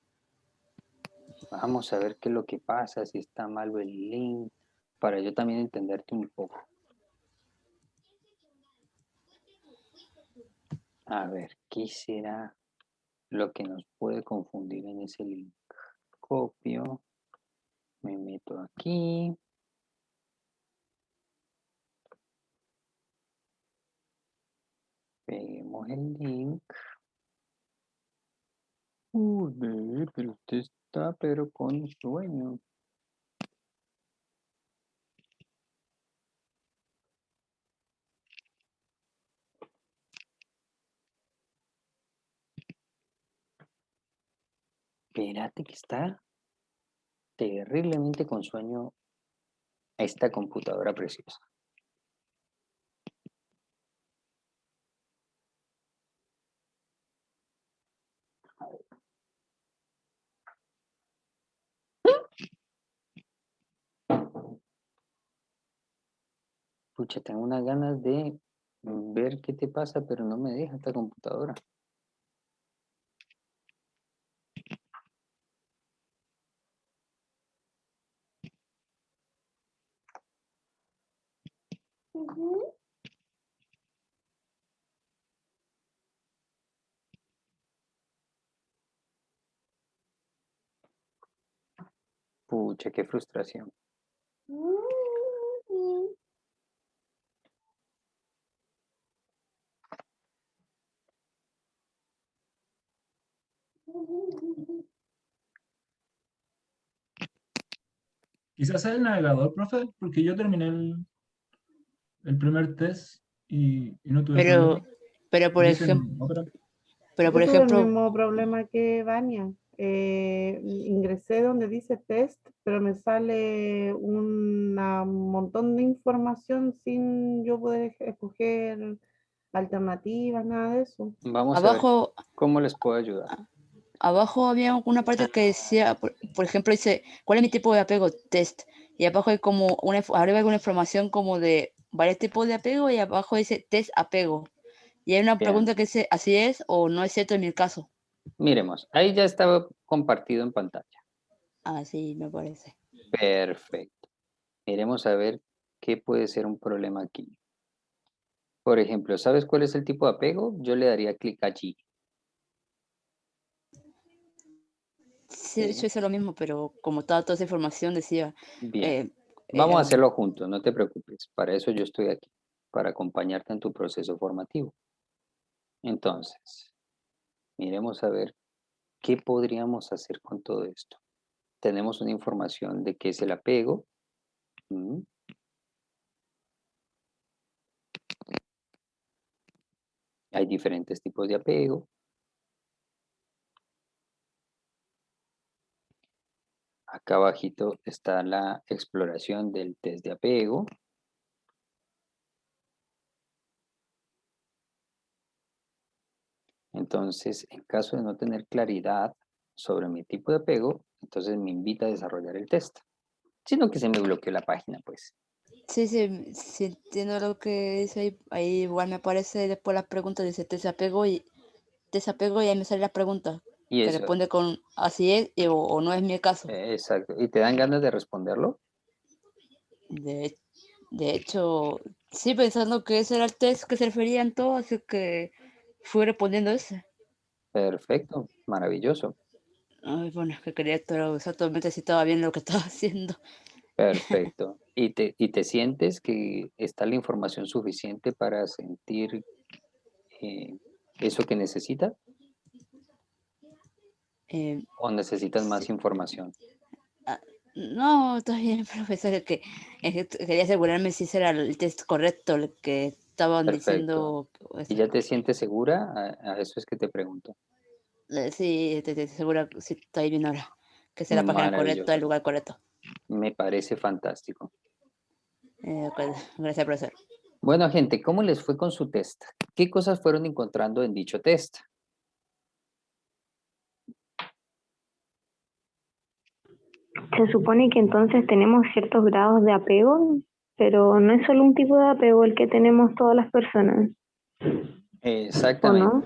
Vamos a ver qué es lo que pasa, si está mal el link, para yo también entenderte un poco. A ver, ¿qué será lo que nos puede confundir en ese link? Copio, me meto aquí. Peguemos el link. Uy, pero usted está pero con sueño. Espérate que está terriblemente con sueño esta computadora preciosa. Pucha, tengo unas ganas de ver qué te pasa, pero no me deja esta computadora. Pucha, qué frustración. Quizás sea el navegador, profe, porque yo terminé el primer test y no tuve Pero, problema. pero por Dice ejemplo, Opera. pero por Yo tuve el ejemplo, mismo problema que Vania. Ingresé donde dice test, pero me sale un montón de información sin yo poder escoger alternativas, nada de eso. Vamos a ver abajo, cómo les puedo ayudar. abajo había una parte que decía, por ejemplo, dice, ¿cuál es mi tipo de apego? Test. Y abajo hay como arriba hay una información como de varios tipos de apego y abajo dice test apego. Y hay una Bien, pregunta que dice, ¿así es o no es cierto en mi caso? miremos, ahí ya estaba compartido en pantalla. Así me parece. Perfecto. Miremos a ver qué puede ser un problema aquí. Por ejemplo, ¿sabes cuál es el tipo de apego? Yo le daría clic allí. Sí, de ¿Sí? hecho hice lo mismo, pero como estaba toda esa información decía, Bien, eh, vamos a era, hacerlo juntos, no te preocupes. Para eso yo estoy aquí, para acompañarte en tu proceso formativo. Entonces, miremos a ver qué podríamos hacer con todo esto. Tenemos una información de qué es el apego. ¿Mm? Hay diferentes tipos de apego. Acá abajito está la exploración del test de apego. Entonces, en caso de no tener claridad sobre mi tipo de apego, entonces me invita a desarrollar el test. Sino que se me bloqueó la página, pues. sí, sí, sí entiendo lo que dice ahí, ahí igual me aparece después la pregunta, dice desapego y ahí me sale la pregunta, Y que eso, responde con así es o no es mi caso. exacto. ¿Y te dan ganas de responderlo? De, de hecho, sí, pensando que ese era el test que se referían todos, así que fui respondiendo ese. Perfecto, maravilloso. Ay, bueno, es que quería estar exactamente si estaba bien lo que estaba haciendo. Perfecto. ¿Y te sientes que está la información suficiente para sentir eh, eso que necesitas? Eh, ¿O necesitas más sí, información? No, está bien, profesor, es que quería asegurarme si ese era el test correcto, el que estaban Perfecto. diciendo. Pues, ¿Y ya te sientes segura? A eso es que te pregunto. sí, te seguro que sí está ahí bien ahora, que sea la página correcta, el Maravilloso. lugar correcto. Me parece fantástico. De acuerdo. Gracias, profesor. Bueno, gente, ¿cómo les fue con su test? ¿Qué cosas fueron encontrando en dicho test? Se supone que entonces tenemos ciertos grados de apego, pero no es solo un tipo de apego el que tenemos todas las personas, ¿o Exactamente. no?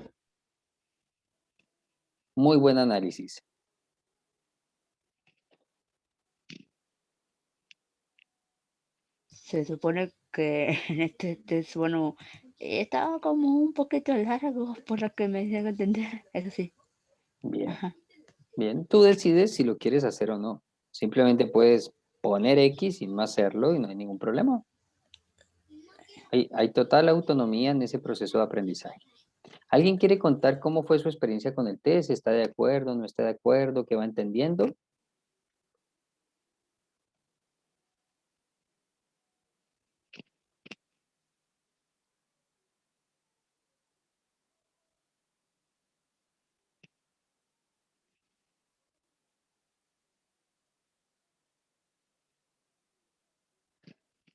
Muy buen análisis. Se supone que en este test, bueno, estaba como un poquito largo por lo que me hicieron entender, eso sí. Bien, Ajá. bien. Tú decides si lo quieres hacer o no. Simplemente puedes poner X y no hacerlo y no hay ningún problema. Hay total autonomía en ese proceso de aprendizaje. ¿Alguien quiere contar cómo fue su experiencia con el test? ¿Está de acuerdo? ¿No está de acuerdo? ¿Qué va entendiendo?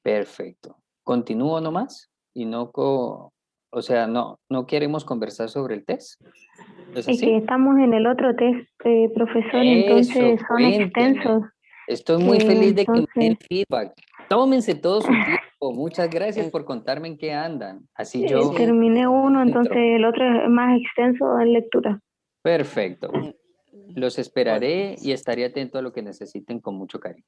Perfecto. ¿Continúo nomás? Y no, o sea, no queremos conversar sobre el test. ¿Es Es que así? estamos en el otro test, profesor, Eso, entonces son cuéntenme. extensos. Estoy muy feliz de que me den Entonces, feedback. Tómense todo su tiempo. Muchas gracias Eh, por contarme en qué andan. Así yo sí, terminé uno, entonces entro. el otro es más extenso en lectura. Perfecto. eh, Los bueno. esperaré y estaré atento a lo que necesiten con mucho cariño.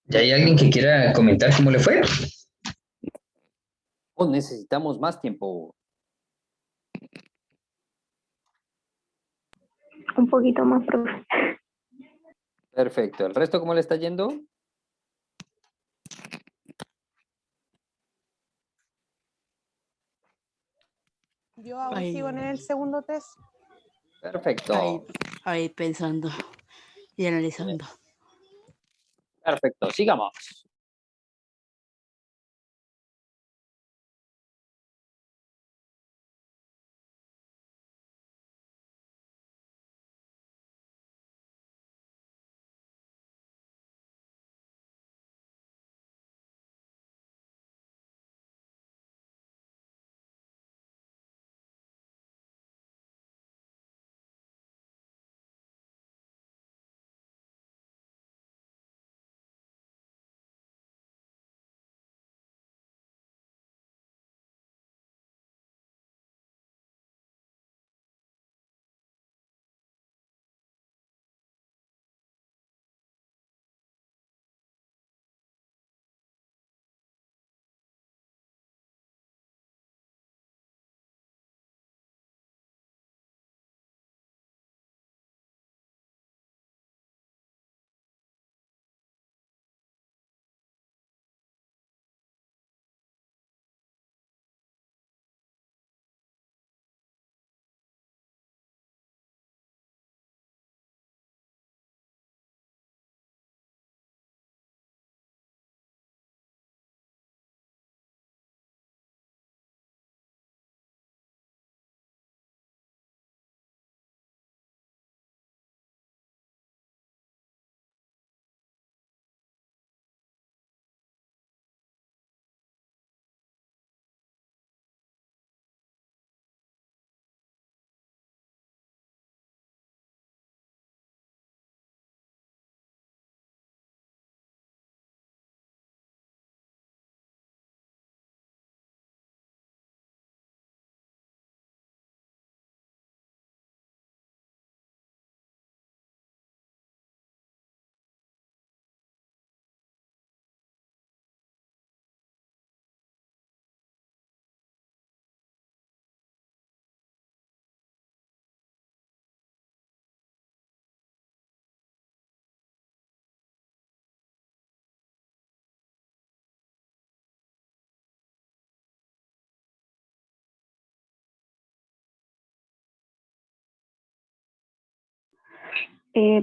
¿Ya hay alguien que quiera comentar cómo le fue? O necesitamos más tiempo. Un poquito más, profe. Perfecto. ¿El resto cómo le está yendo? Yo aún Ay, sigo en el segundo test. Perfecto. ahí pensando y analizando. Perfecto. Sigamos.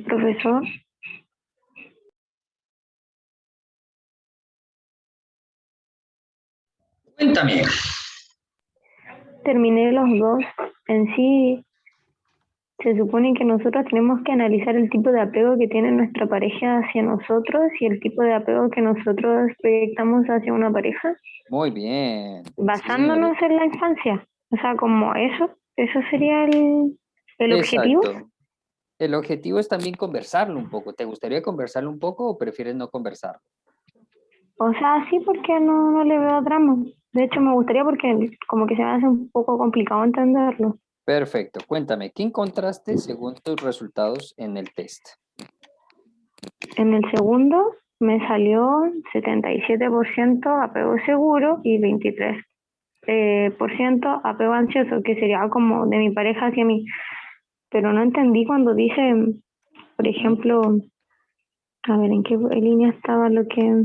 Profesor, Cuéntame. terminé los dos. En sí, se supone que nosotros tenemos que analizar el tipo de apego que tiene nuestra pareja hacia nosotros y el tipo de apego que nosotros proyectamos hacia una pareja, Muy bien. Sí. basándonos en la infancia. O sea, como eso sería el objetivo. Exacto. El objetivo es también conversarlo un poco. ¿Te gustaría conversarlo un poco o prefieres no conversarlo? O sea, sí, porque no le veo drama. De hecho, me gustaría porque como que se me hace un poco complicado entenderlo. Perfecto. Cuéntame, ¿qué encontraste según tus resultados en el test? En el segundo me salió 77% apego seguro y 23% por ciento apego ansioso, que sería como de mi pareja hacia mí. Pero no entendí cuando dice, por ejemplo, a ver, ¿en qué línea estaba lo que...?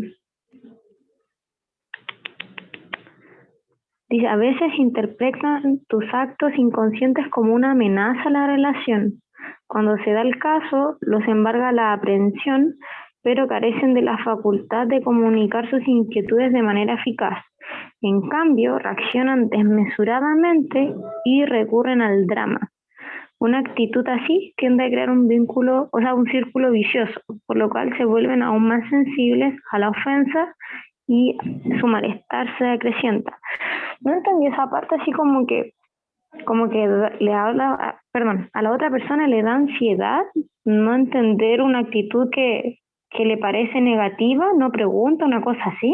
Dice, a veces interpretan tus actos inconscientes como una amenaza a la relación. Cuando se da el caso, los embarga la aprehensión, pero carecen de la facultad de comunicar sus inquietudes de manera eficaz. En cambio, reaccionan desmesuradamente y recurren al drama. Una actitud así tiende a crear un vínculo, o sea, un círculo vicioso, por lo cual se vuelven aún más sensibles a la ofensa y su malestar se acrecienta. No entendí esa parte así como que le habla, perdón, a la otra persona le da ansiedad no entender una actitud que le parece negativa, no pregunta, una cosa así.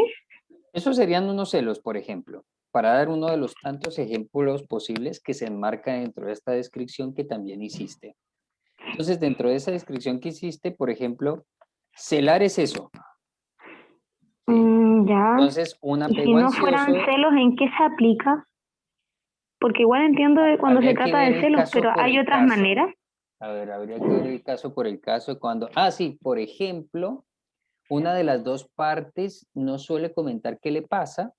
Esos serían unos celos, por ejemplo, para dar uno de los tantos ejemplos posibles que se enmarca dentro de esta descripción que también hiciste. Entonces, dentro de esa descripción que hiciste, por ejemplo, celar es eso. Ya. Entonces, un Y si apego no fueran ansioso, celos, ¿en qué se aplica? Porque igual entiendo de cuando se habría que trata ver de el celos, caso pero por ¿hay el otras caso. maneras? A ver, habría que ver el caso por el caso cuando... Ah, sí, por ejemplo, una de las dos partes no suele comentar qué le pasa,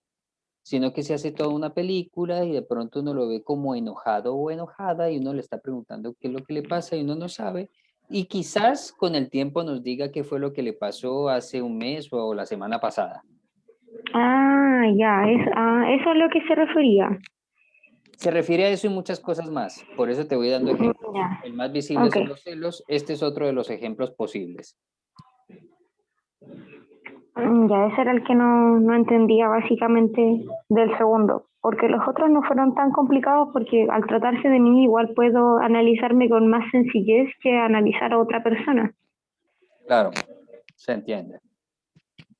sino que se hace toda una película y de pronto uno lo ve como enojado o enojada y uno le está preguntando qué es lo que le pasa y uno no sabe. Y quizás con el tiempo nos diga qué fue lo que le pasó hace un mes o la semana pasada. Ah, ya, eso es lo que se refería. Se refiere a eso y muchas cosas más. Por eso te voy dando ejemplos. Ya, El más visible ok. son los celos. Este es otro de los ejemplos posibles. Ya, ese era el que no entendía básicamente del segundo, porque los otros no fueron tan complicados porque al tratarse de mí igual puedo analizarme con más sencillez que analizar a otra persona. Claro, se entiende.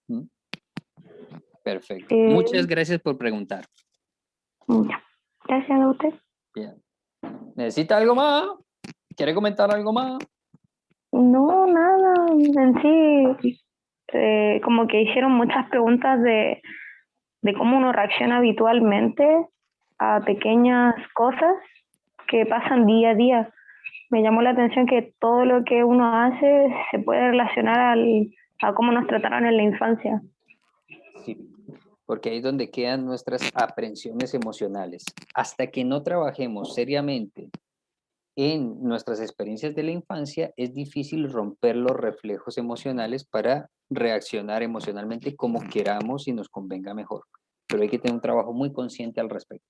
¿Mm? Perfecto. Eh, Muchas gracias por preguntar. ya. Gracias a usted. Bien. ¿Necesita algo más? ¿Quiere comentar algo más? No, nada, en sí, como que hicieron muchas preguntas de cómo uno reacciona habitualmente a pequeñas cosas que pasan día a día. Me llamó la atención que todo lo que uno hace se puede relacionar a cómo nos trataron en la infancia. Sí, porque ahí es donde quedan nuestras aprensiones emocionales. Hasta que no trabajemos seriamente en nuestras experiencias de la infancia, es difícil romper los reflejos emocionales para reaccionar emocionalmente como queramos y nos convenga mejor. Pero hay que tener un trabajo muy consciente al respecto.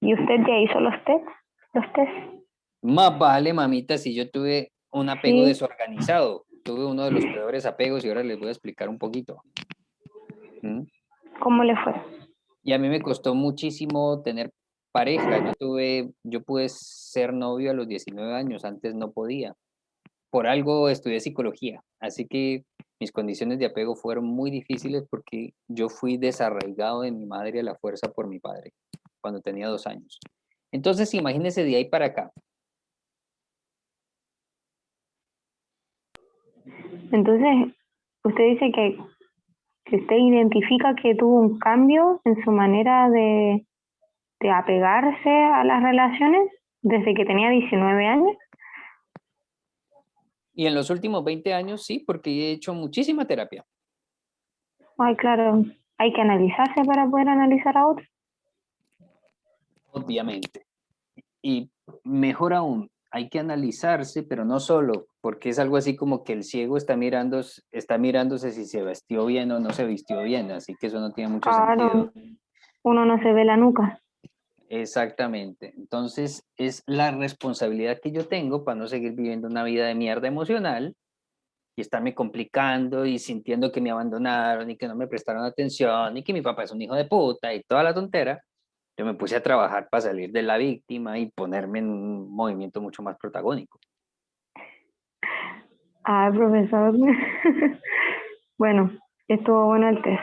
¿Y usted ya hizo los test? ¿Los test? Más vale, mamita, si yo tuve un apego Sí. desorganizado, tuve uno de los peores apegos y ahora les voy a explicar un poquito. ¿Mm? ¿Cómo le fue? Y a mí me costó muchísimo tener pareja. Yo pude ser novio a los 19 años, antes no podía. Por algo estudié psicología, así que mis condiciones de apego fueron muy difíciles porque yo fui desarraigado de mi madre a la fuerza por mi padre cuando tenía 2 años. Entonces, imagínense de ahí para acá. Entonces, usted dice que usted identifica que tuvo un cambio en su manera de apegarse a las relaciones desde que tenía 19 años. Y en los últimos 20 años, sí, porque he hecho muchísima terapia, Ay, claro, hay que analizarse para poder analizar a otros. obviamente. Y mejor aún, hay que analizarse, pero no solo, porque es algo así como que el ciego está mirándose si se vistió bien o no se vistió bien, así que eso no tiene mucho sentido. Claro, uno no se ve la nuca. Exactamente. Entonces, es la responsabilidad que yo tengo para no seguir viviendo una vida de mierda emocional y estarme complicando y sintiendo que me abandonaron y que no me prestaron atención y que mi papá es un hijo de puta y toda la tontera. Yo me puse a trabajar para salir de la víctima y ponerme en un movimiento mucho más protagónico. Ay, profesor. Bueno, estuvo bueno el test.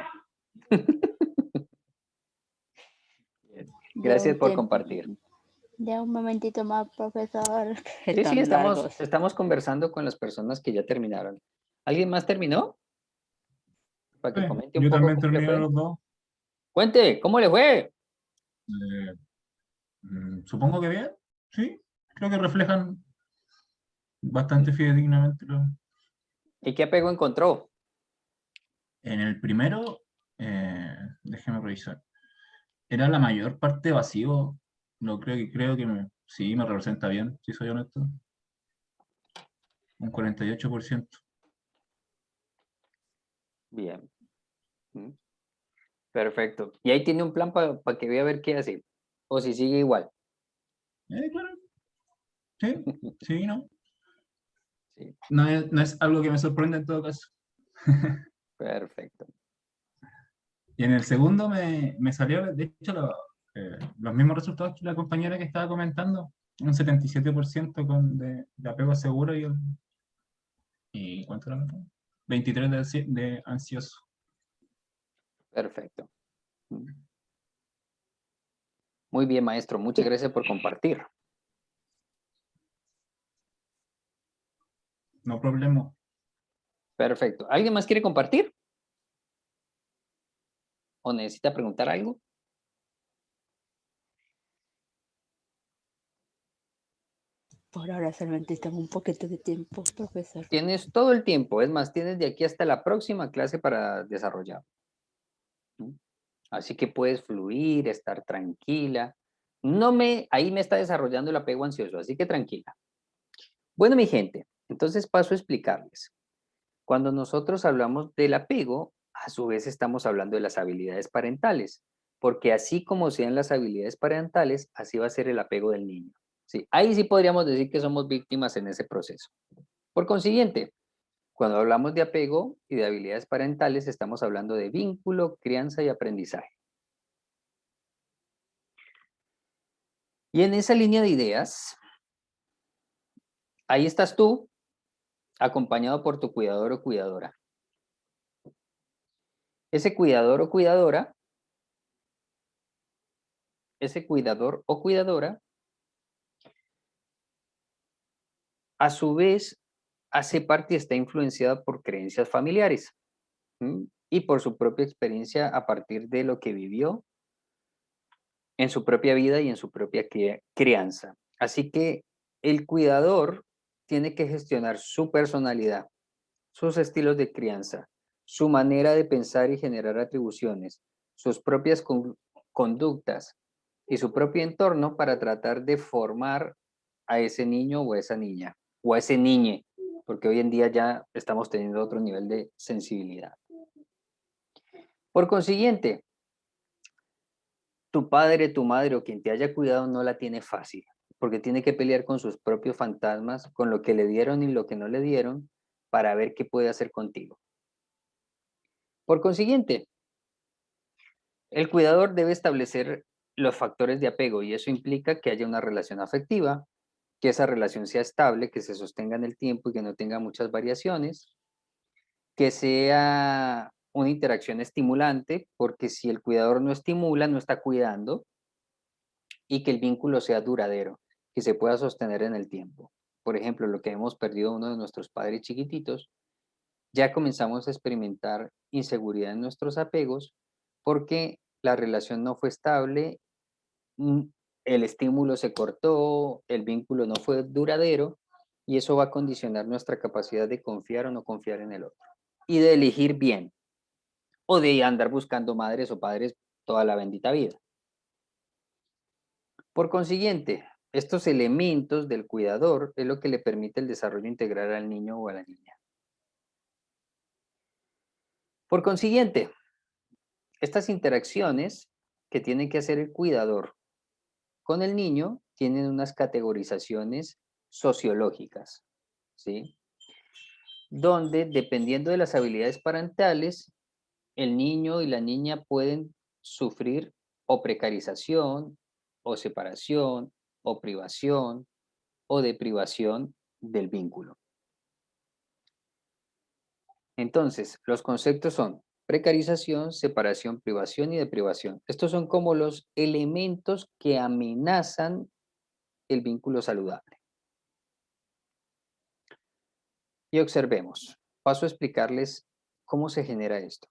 Gracias por compartir. Ya un momentito más, profesor. que Sí, sí, están largos. estamos conversando con las personas que ya terminaron. ¿Alguien más terminó? Para que comente un Yo poco también cómo le terminé fue. los dos. Cuente, ¿cómo le fue? Eh, Supongo que bien, sí. Creo que reflejan bastante fidedignamente lo. ¿Y qué apego encontró? En el primero, déjeme revisar. Era la mayor parte vacío. No creo que sí me representa bien, si soy honesto. Un 48%. Bien. Mm, perfecto. Y ahí tiene un plan para que vea a ver qué hace. O si sigue igual. Claro. Sí, sí, no. Sí, No es algo que me sorprenda en todo caso. perfecto. Y en el segundo me salió, de hecho, los mismos resultados que la compañera que estaba comentando. Un 77% de apego seguro y ¿cuánto era? 23 de ansioso. Perfecto. Mm. Muy bien, maestro. Muchas gracias por compartir. no problema. Perfecto. ¿Alguien más quiere compartir? ¿O necesita preguntar algo? Por ahora solamente tengo un poquito de tiempo, profesor. Tienes todo el tiempo, es más, tienes de aquí hasta la próxima clase para desarrollar. ¿Mm? Así que puedes fluir, estar tranquila. Ahí me está desarrollando el apego ansioso, así que tranquila. Bueno, mi gente, entonces paso a explicarles. Cuando nosotros hablamos del apego, a su vez estamos hablando de las habilidades parentales, porque así como sean las habilidades parentales, así va a ser el apego del niño. Sí, ahí sí podríamos decir que somos víctimas en ese proceso. Por consiguiente, cuando hablamos de apego y de habilidades parentales, estamos hablando de vínculo, crianza y aprendizaje. Y en esa línea de ideas, ahí estás tú, acompañado por tu cuidador o cuidadora. Ese cuidador o cuidadora, a su vez, hace parte y está influenciada por creencias familiares, ¿m? Y por su propia experiencia a partir de lo que vivió en su propia vida y en su propia crianza. Así que el cuidador tiene que gestionar su personalidad, sus estilos de crianza, su manera de pensar y generar atribuciones, sus propias conductas y su propio entorno para tratar de formar a ese niño o a esa niña, o a ese niñe, porque hoy en día ya estamos teniendo otro nivel de sensibilidad. Por consiguiente, tu padre, tu madre o quien te haya cuidado no la tiene fácil, porque tiene que pelear con sus propios fantasmas, con lo que le dieron y lo que no le dieron, para ver qué puede hacer contigo. Por consiguiente, el cuidador debe establecer los factores de apego y eso implica que haya una relación afectiva, que esa relación sea estable, que se sostenga en el tiempo y que no tenga muchas variaciones, que sea una interacción estimulante, porque si el cuidador no estimula, no está cuidando, y que el vínculo sea duradero, que se pueda sostener en el tiempo. Por ejemplo, lo que hemos perdido uno de nuestros padres chiquititos, ya comenzamos a experimentar inseguridad en nuestros apegos porque la relación no fue estable, el estímulo se cortó, el vínculo no fue duradero y eso va a condicionar nuestra capacidad de confiar o no confiar en el otro y de elegir bien o de andar buscando madres o padres toda la bendita vida. Por consiguiente, estos elementos del cuidador es lo que le permite el desarrollo integral al niño o a la niña. Por consiguiente, estas interacciones que tiene que hacer el cuidador con el niño tienen unas categorizaciones sociológicas, ¿sí? Donde, dependiendo de las habilidades parentales, el niño y la niña pueden sufrir o precarización, o separación, o privación, o deprivación del vínculo. Entonces, los conceptos son precarización, separación, privación y deprivación. Estos son como los elementos que amenazan el vínculo saludable. Y observemos. Paso a explicarles cómo se genera esto.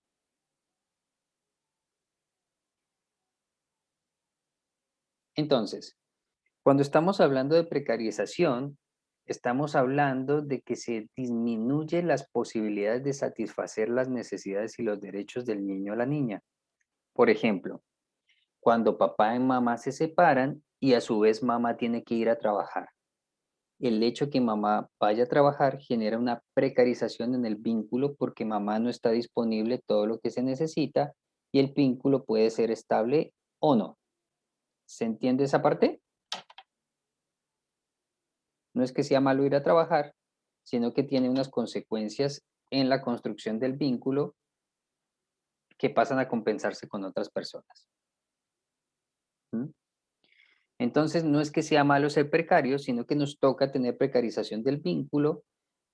Entonces, cuando estamos hablando de precarización, estamos hablando de que se disminuyen las posibilidades de satisfacer las necesidades y los derechos del niño o la niña. Por ejemplo, cuando papá y mamá se separan y a su vez mamá tiene que ir a trabajar. El hecho que mamá vaya a trabajar genera una precarización en el vínculo porque mamá no está disponible todo lo que se necesita y el vínculo puede ser estable o no. ¿Se entiende esa parte? No es que sea malo ir a trabajar, sino que tiene unas consecuencias en la construcción del vínculo que pasan a compensarse con otras personas. ¿Mm? Entonces, no es que sea malo ser precario, sino que nos toca tener precarización del vínculo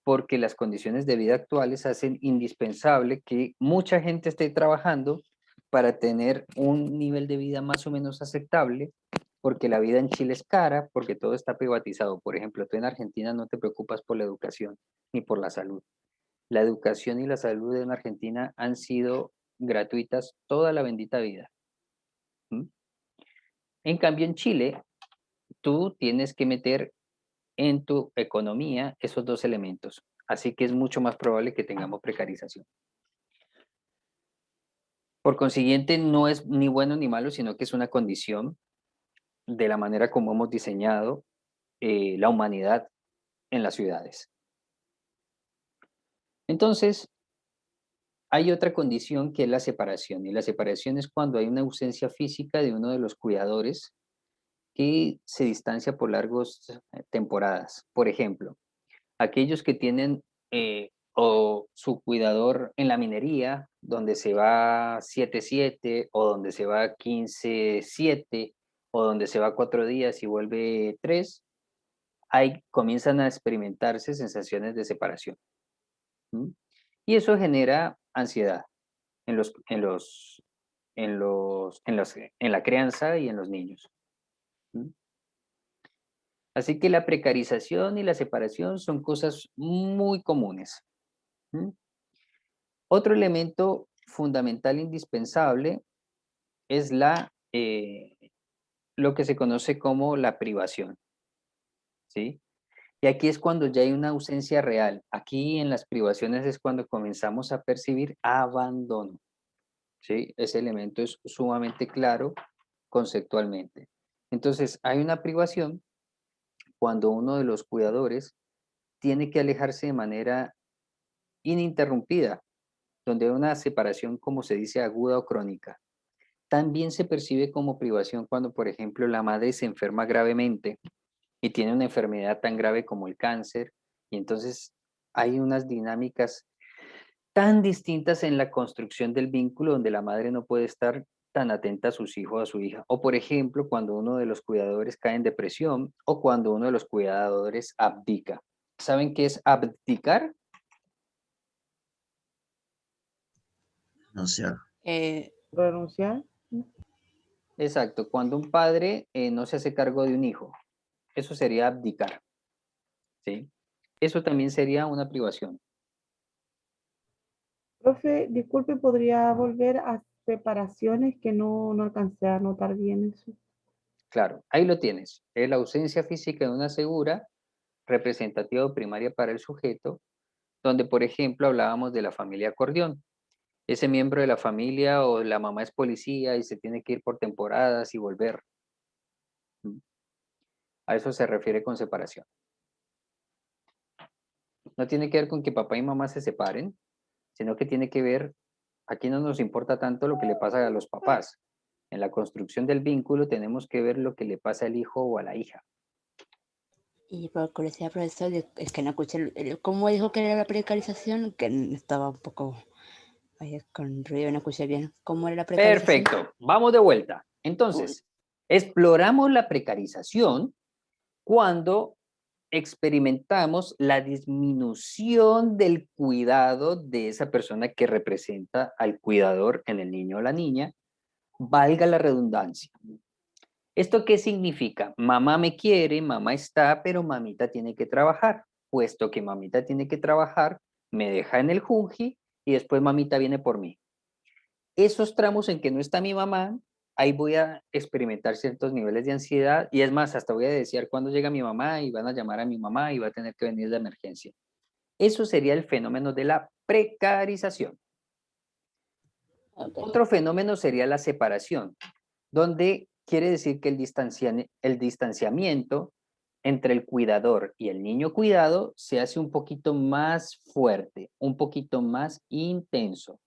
porque las condiciones de vida actuales hacen indispensable que mucha gente esté trabajando para tener un nivel de vida más o menos aceptable porque la vida en Chile es cara, porque todo está privatizado. Por ejemplo, tú en Argentina no te preocupas por la educación ni por la salud. La educación y la salud en Argentina han sido gratuitas toda la bendita vida. ¿Mm? En cambio, en Chile, tú tienes que meter en tu economía esos dos elementos. Así que es mucho más probable que tengamos precarización. Por consiguiente, no es ni bueno ni malo, sino que es una condición de la manera como hemos diseñado la humanidad en las ciudades. Entonces, hay otra condición que es la separación, y la separación es cuando hay una ausencia física de uno de los cuidadores que se distancia por largas temporadas. Por ejemplo, aquellos que tienen o su cuidador en la minería, donde se va 7/7 o donde se va 15/7 o donde se va 4 días y vuelve 3, ahí comienzan a experimentarse sensaciones de separación. ¿Mm? Y eso genera ansiedad en la crianza y en los niños. ¿Mm? Así que la precarización y la separación son cosas muy comunes. ¿Mm? Otro elemento fundamental e indispensable es lo que se conoce como la privación, ¿sí? Y aquí es cuando ya hay una ausencia real. Aquí en las privaciones es cuando comenzamos a percibir abandono, ¿sí? Ese elemento es sumamente claro conceptualmente. Entonces, hay una privación cuando uno de los cuidadores tiene que alejarse de manera ininterrumpida, donde hay una separación, como se dice, aguda o crónica. También se percibe como privación cuando, por ejemplo, la madre se enferma gravemente y tiene una enfermedad tan grave como el cáncer, y entonces hay unas dinámicas tan distintas en la construcción del vínculo donde la madre no puede estar tan atenta a sus hijos o a su hija. O por ejemplo, cuando uno de los cuidadores cae en depresión o cuando uno de los cuidadores abdica. ¿Saben qué es abdicar? No sé. Renunciar. Exacto, cuando un padre no se hace cargo de un hijo. Eso sería abdicar, ¿sí? Eso también sería una privación. Profe, disculpe, ¿podría volver a separaciones que no alcancé a notar bien eso? Claro, ahí lo tienes. Es la ausencia física de una segura representativa o primaria para el sujeto, donde, por ejemplo, hablábamos de la familia acordeón. Ese miembro de la familia o la mamá es policía y se tiene que ir por temporadas y volver. ¿Mm? A eso se refiere con separación. No tiene que ver con que papá y mamá se separen, sino que tiene que ver, aquí no nos importa tanto lo que le pasa a los papás. En la construcción del vínculo tenemos que ver lo que le pasa al hijo o a la hija. Y por curiosidad, profesor, es que no escuché cómo dijo que era la precarización, que estaba un poco ahí con ruido, no escuché bien. ¿Cómo era la precarización? Perfecto, vamos de vuelta. Entonces, exploramos la precarización cuando experimentamos la disminución del cuidado de esa persona que representa al cuidador en el niño o la niña, valga la redundancia. ¿Esto qué significa? Mamá me quiere, mamá está, pero mamita tiene que trabajar. Puesto que mamita tiene que trabajar, me deja en el junji y después mamita viene por mí. Esos tramos en que no está mi mamá, ahí voy a experimentar ciertos niveles de ansiedad y es más, hasta voy a desear cuándo llega mi mamá y van a llamar a mi mamá y va a tener que venir de emergencia. Eso sería el fenómeno de la precarización. Okay. Otro fenómeno sería la separación, donde quiere decir que el distanciamiento entre el cuidador y el niño cuidado se hace un poquito más fuerte, un poquito más intenso.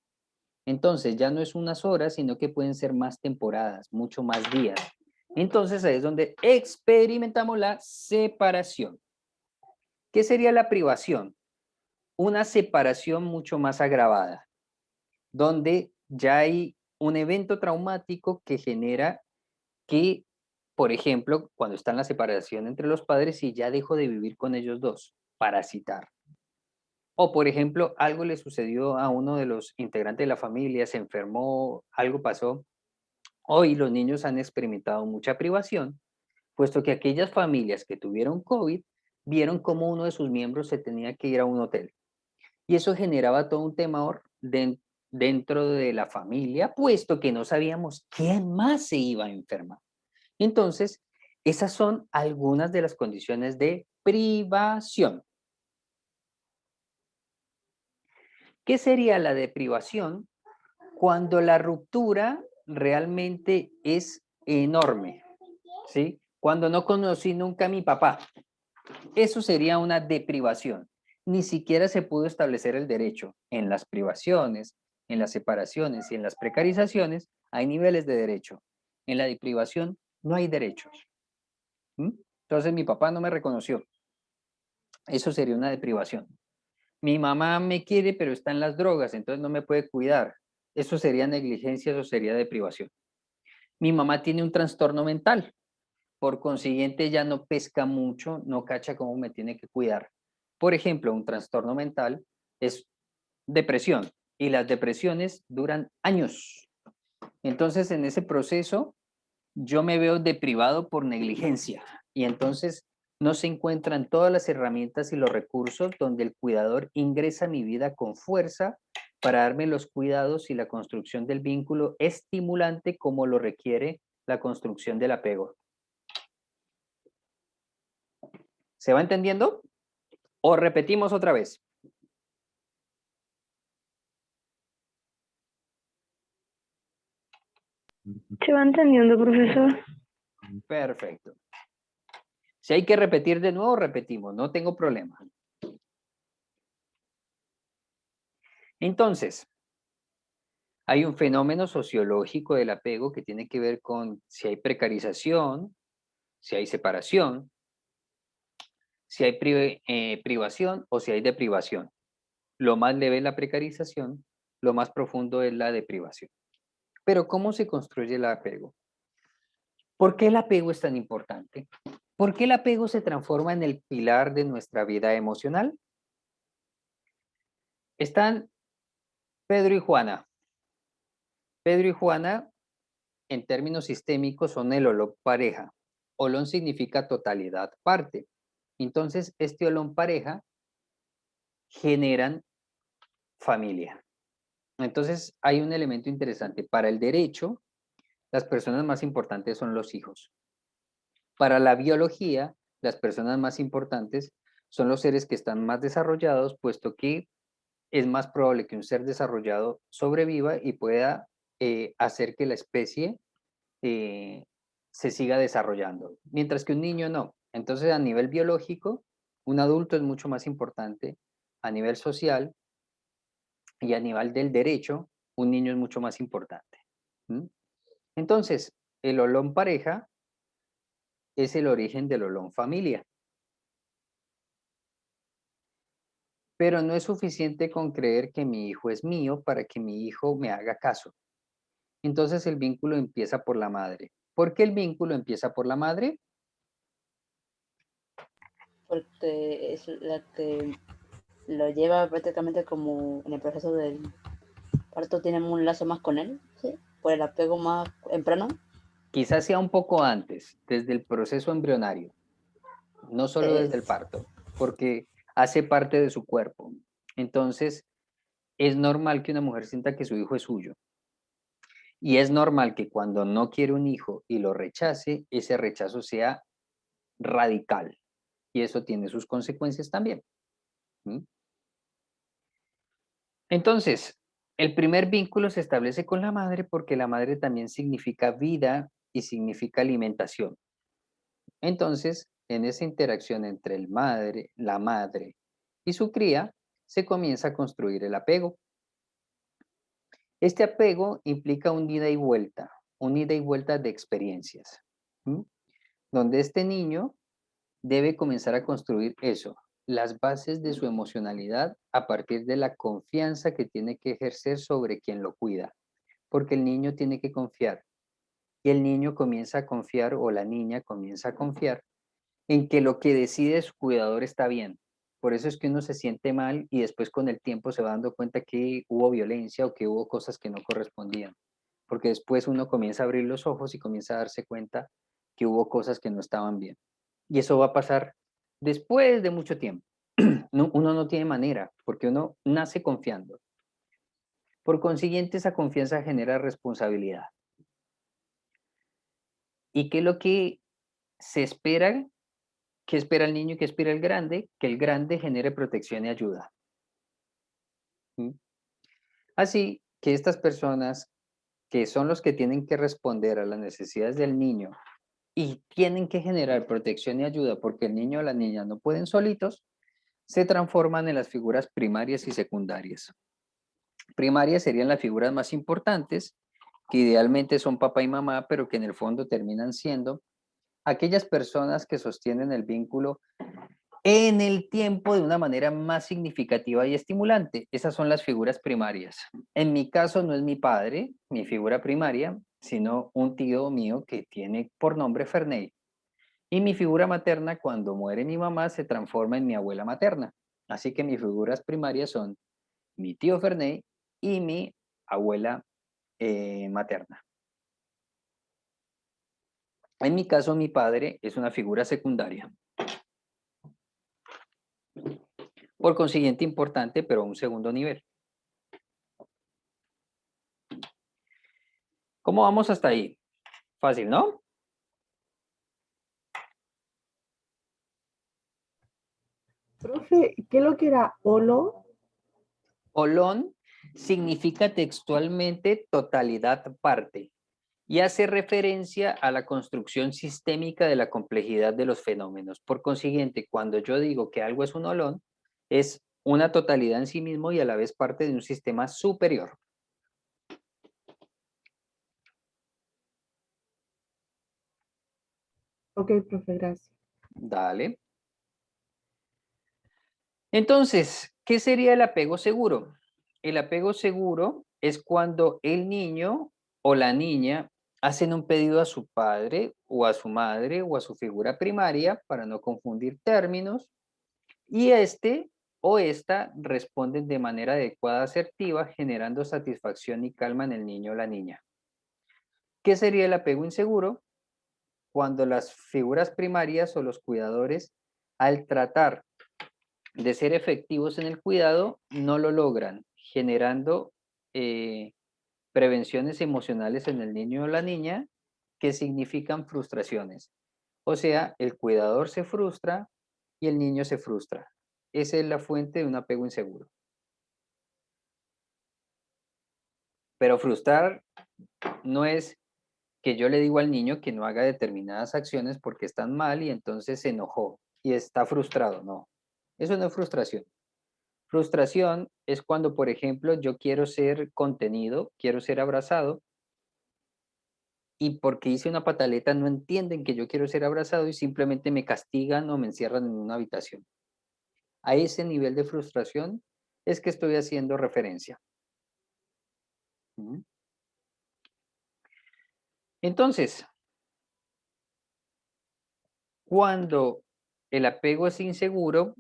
Entonces ya no es unas horas, sino que pueden ser más temporadas, mucho más días. Entonces ahí es donde experimentamos la separación. ¿Qué sería la privación? Una separación mucho más agravada, donde ya hay un evento traumático que genera que, por ejemplo, cuando está en la separación entre los padres, si ya dejo de vivir con ellos dos, parasitar. O, por ejemplo, algo le sucedió a uno de los integrantes de la familia, se enfermó, algo pasó. Hoy los niños han experimentado mucha privación puesto que aquellas familias que tuvieron COVID vieron cómo uno de sus miembros se tenía que ir a un hotel. Y eso generaba todo un temor dentro de la familia, puesto que no sabíamos quién más se iba a enfermar. Entonces, esas son algunas de las condiciones de privación. ¿Qué sería la deprivación? Cuando la ruptura realmente es enorme, ¿sí? Cuando no conocí nunca a mi papá, eso sería una deprivación. Ni siquiera se pudo establecer el derecho. En las privaciones, en las separaciones y en las precarizaciones hay niveles de derecho. En la deprivación no hay derechos. Entonces mi papá no me reconoció. Eso sería una deprivación. Mi mamá me quiere pero está en las drogas, entonces no me puede cuidar. Eso sería negligencia, eso sería deprivación. Mi mamá tiene un trastorno mental. Por consiguiente, ya no pesca mucho, no cacha cómo me tiene que cuidar. Por ejemplo, un trastorno mental es depresión y las depresiones duran años. Entonces, en ese proceso, yo me veo deprivado por negligencia y entonces no se encuentran todas las herramientas y los recursos donde el cuidador ingresa a mi vida con fuerza para darme los cuidados y la construcción del vínculo estimulante como lo requiere la construcción del apego. ¿Se va entendiendo? ¿O repetimos otra vez? ¿Se va entendiendo, profesor? Perfecto. Si hay que repetir de nuevo, repetimos, no tengo problema. Entonces, hay un fenómeno sociológico del apego que tiene que ver con si hay precarización, si hay separación, si hay privación o si hay deprivación. Lo más leve es la precarización, lo más profundo es la deprivación. Pero ¿cómo se construye el apego? ¿Por qué el apego es tan importante? ¿Por qué el apego se transforma en el pilar de nuestra vida emocional? Están Pedro y Juana. Pedro y Juana, en términos sistémicos, son el olón pareja. Olón significa totalidad, parte. Entonces, este olón pareja generan familia. Entonces, hay un elemento interesante. Para el derecho, las personas más importantes son los hijos. Para la biología, las personas más importantes son los seres que están más desarrollados, puesto que es más probable que un ser desarrollado sobreviva y pueda hacer que la especie se siga desarrollando, mientras que un niño no. Entonces, a nivel biológico, un adulto es mucho más importante. A nivel social y a nivel del derecho, un niño es mucho más importante. Entonces, el olón pareja es el origen del olón familia. Pero no es suficiente con creer que mi hijo es mío para que mi hijo me haga caso. Entonces el vínculo empieza por la madre. ¿Por qué el vínculo empieza por la madre? Porque es la que lo lleva prácticamente como en el proceso del parto, tienen un lazo más con él, ¿sí? Por el apego más temprano. Quizás sea un poco antes, desde el proceso embrionario, no solo desde el parto, porque hace parte de su cuerpo. Entonces, es normal que una mujer sienta que su hijo es suyo. Y es normal que cuando no quiere un hijo y lo rechace, ese rechazo sea radical. Y eso tiene sus consecuencias también. Entonces, el primer vínculo se establece con la madre porque la madre también significa vida y significa alimentación. Entonces, en esa interacción entre la madre y su cría, se comienza a construir el apego. Este apego implica un ida y vuelta de experiencias, donde este niño debe comenzar a construir eso, las bases de su emocionalidad a partir de la confianza que tiene que ejercer sobre quien lo cuida, porque el niño tiene que confiar y el niño comienza a confiar o la niña comienza a confiar en que lo que decide su cuidador está bien. Por eso es que uno se siente mal y después con el tiempo se va dando cuenta que hubo violencia o que hubo cosas que no correspondían, porque después uno comienza a abrir los ojos y comienza a darse cuenta que hubo cosas que no estaban bien. Y eso va a pasar después de mucho tiempo. Uno no tiene manera, porque uno nace confiando. Por consiguiente, esa confianza genera responsabilidad. ¿Y qué es lo que se espera? ¿Qué espera el niño y qué espera el grande? Que el grande genere protección y ayuda. ¿Mm? Así que estas personas que son los que tienen que responder a las necesidades del niño y tienen que generar protección y ayuda porque el niño o la niña no pueden solitos, se transforman en las figuras primarias y secundarias. Primarias serían las figuras más importantes, que idealmente son papá y mamá, pero que en el fondo terminan siendo aquellas personas que sostienen el vínculo en el tiempo de una manera más significativa y estimulante. Esas son las figuras primarias. En mi caso no es mi padre, mi figura primaria, sino un tío mío que tiene por nombre Ferney. Y mi figura materna, cuando muere mi mamá, se transforma en mi abuela materna. Así que mis figuras primarias son mi tío Ferney y mi abuela materna. En mi caso, mi padre es una figura secundaria. Por consiguiente, importante, pero a un segundo nivel. ¿Cómo vamos hasta ahí? Fácil, ¿no? Profe, ¿qué es lo que era holo? Olón significa textualmente totalidad parte y hace referencia a la construcción sistémica de la complejidad de los fenómenos. Por consiguiente, cuando yo digo que algo es un olón, es una totalidad en sí mismo y a la vez parte de un sistema superior. Ok, profe, gracias. Dale. Entonces, ¿qué sería el apego seguro? El apego seguro es cuando el niño o la niña hacen un pedido a su padre o a su madre o a su figura primaria, para no confundir términos, y este o esta responden de manera adecuada, asertiva, generando satisfacción y calma en el niño o la niña. ¿Qué sería el apego inseguro? Cuando las figuras primarias o los cuidadores, al tratar de ser efectivos en el cuidado, no lo logran, generando prevenciones emocionales en el niño o la niña que significan frustraciones. O sea, el cuidador se frustra y el niño se frustra. Esa es la fuente de un apego inseguro. Pero frustrar no es que yo le digo al niño que no haga determinadas acciones porque están mal y entonces se enojó y está frustrado. No, eso no es frustración. Frustración es cuando, por ejemplo, yo quiero ser contenido, quiero ser abrazado y porque hice una pataleta no entienden que yo quiero ser abrazado y simplemente me castigan o me encierran en una habitación. A ese nivel de frustración es que estoy haciendo referencia. ¿Mm? Entonces, cuando el apego es inseguro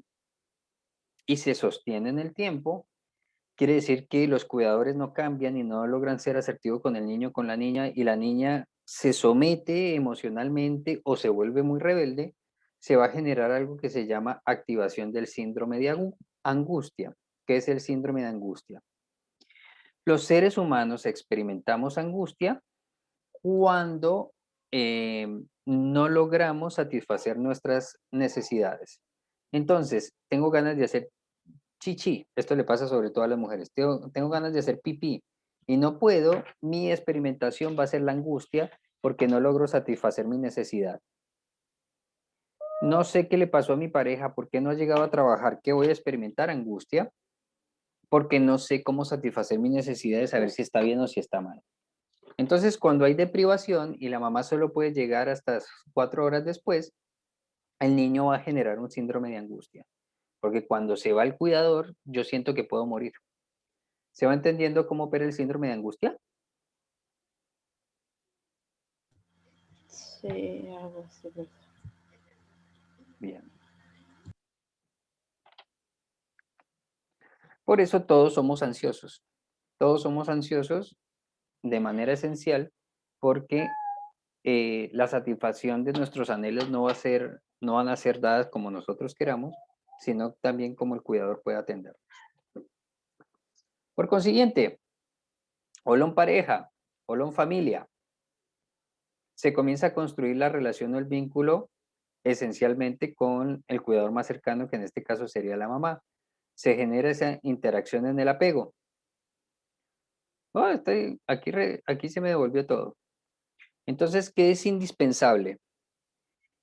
y se sostiene en el tiempo, quiere decir que los cuidadores no cambian y no logran ser asertivos con el niño, con la niña, y la niña se somete emocionalmente o se vuelve muy rebelde, se va a generar algo que se llama activación del síndrome de angustia. ¿Qué es el síndrome de angustia? Los seres humanos experimentamos angustia cuando no logramos satisfacer nuestras necesidades. Entonces, tengo ganas de hacer chichi, esto le pasa sobre todo a las mujeres, tengo ganas de hacer pipí y no puedo, mi experimentación va a ser la angustia porque no logro satisfacer mi necesidad. No sé qué le pasó a mi pareja, por qué no ha llegado a trabajar, que voy a experimentar angustia, porque no sé cómo satisfacer mi necesidad de saber si está bien o si está mal. Entonces, cuando hay deprivación y la mamá solo puede llegar hasta 4 horas después, el niño va a generar un síndrome de angustia, porque cuando se va el cuidador, yo siento que puedo morir. ¿Se va entendiendo cómo opera el síndrome de angustia? Sí, algo así. Bien. Por eso todos somos ansiosos. Todos somos ansiosos de manera esencial porque la satisfacción de nuestros anhelos no van a ser dadas como nosotros queramos, sino también como el cuidador puede atender. Por consiguiente, Olón pareja, Olón familia, se comienza a construir la relación o el vínculo esencialmente con el cuidador más cercano, que en este caso sería la mamá. Se genera esa interacción en el apego. Oh, aquí se me devolvió todo. Entonces, ¿qué es indispensable?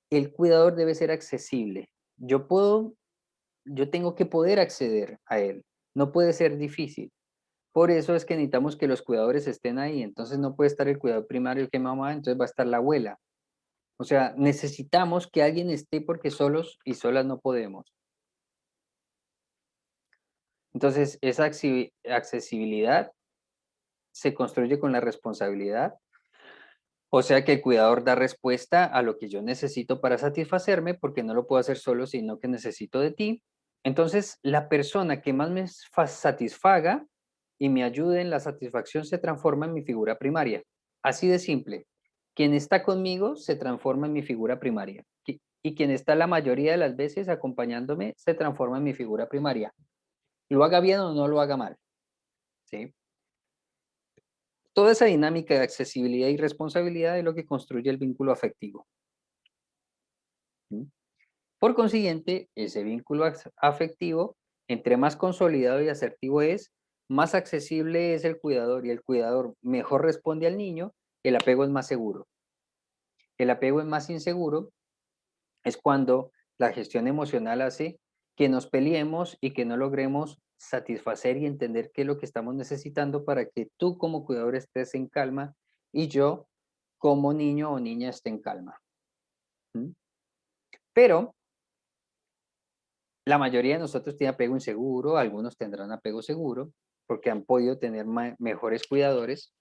El cuidador debe ser accesible. Yo tengo que poder acceder a él. No puede ser difícil. Por eso es que necesitamos que los cuidadores estén ahí. Entonces no puede estar el cuidador primario que mamá, entonces va a estar la abuela. O sea, necesitamos que alguien esté porque solos y solas no podemos. Entonces, esa accesibilidad se construye con la responsabilidad. O sea que el cuidador da respuesta a lo que yo necesito para satisfacerme, porque no lo puedo hacer solo, sino que necesito de ti. Entonces, la persona que más me satisfaga y me ayude en la satisfacción se transforma en mi figura primaria. Así de simple. Quien está conmigo se transforma en mi figura primaria. Y quien está la mayoría de las veces acompañándome se transforma en mi figura primaria. Lo haga bien o no lo haga mal. ¿Sí? Toda esa dinámica de accesibilidad y responsabilidad es lo que construye el vínculo afectivo. ¿Sí? Por consiguiente, ese vínculo afectivo, entre más consolidado y asertivo es, más accesible es el cuidador y el cuidador mejor responde al niño, el apego es más seguro. El apego es más inseguro es cuando la gestión emocional hace que nos peleemos y que no logremos satisfacer y entender qué es lo que estamos necesitando para que tú como cuidador estés en calma y yo como niño o niña esté en calma. ¿Mm? Pero la mayoría de nosotros tiene apego inseguro, algunos tendrán apego seguro porque han podido tener mejores cuidadores.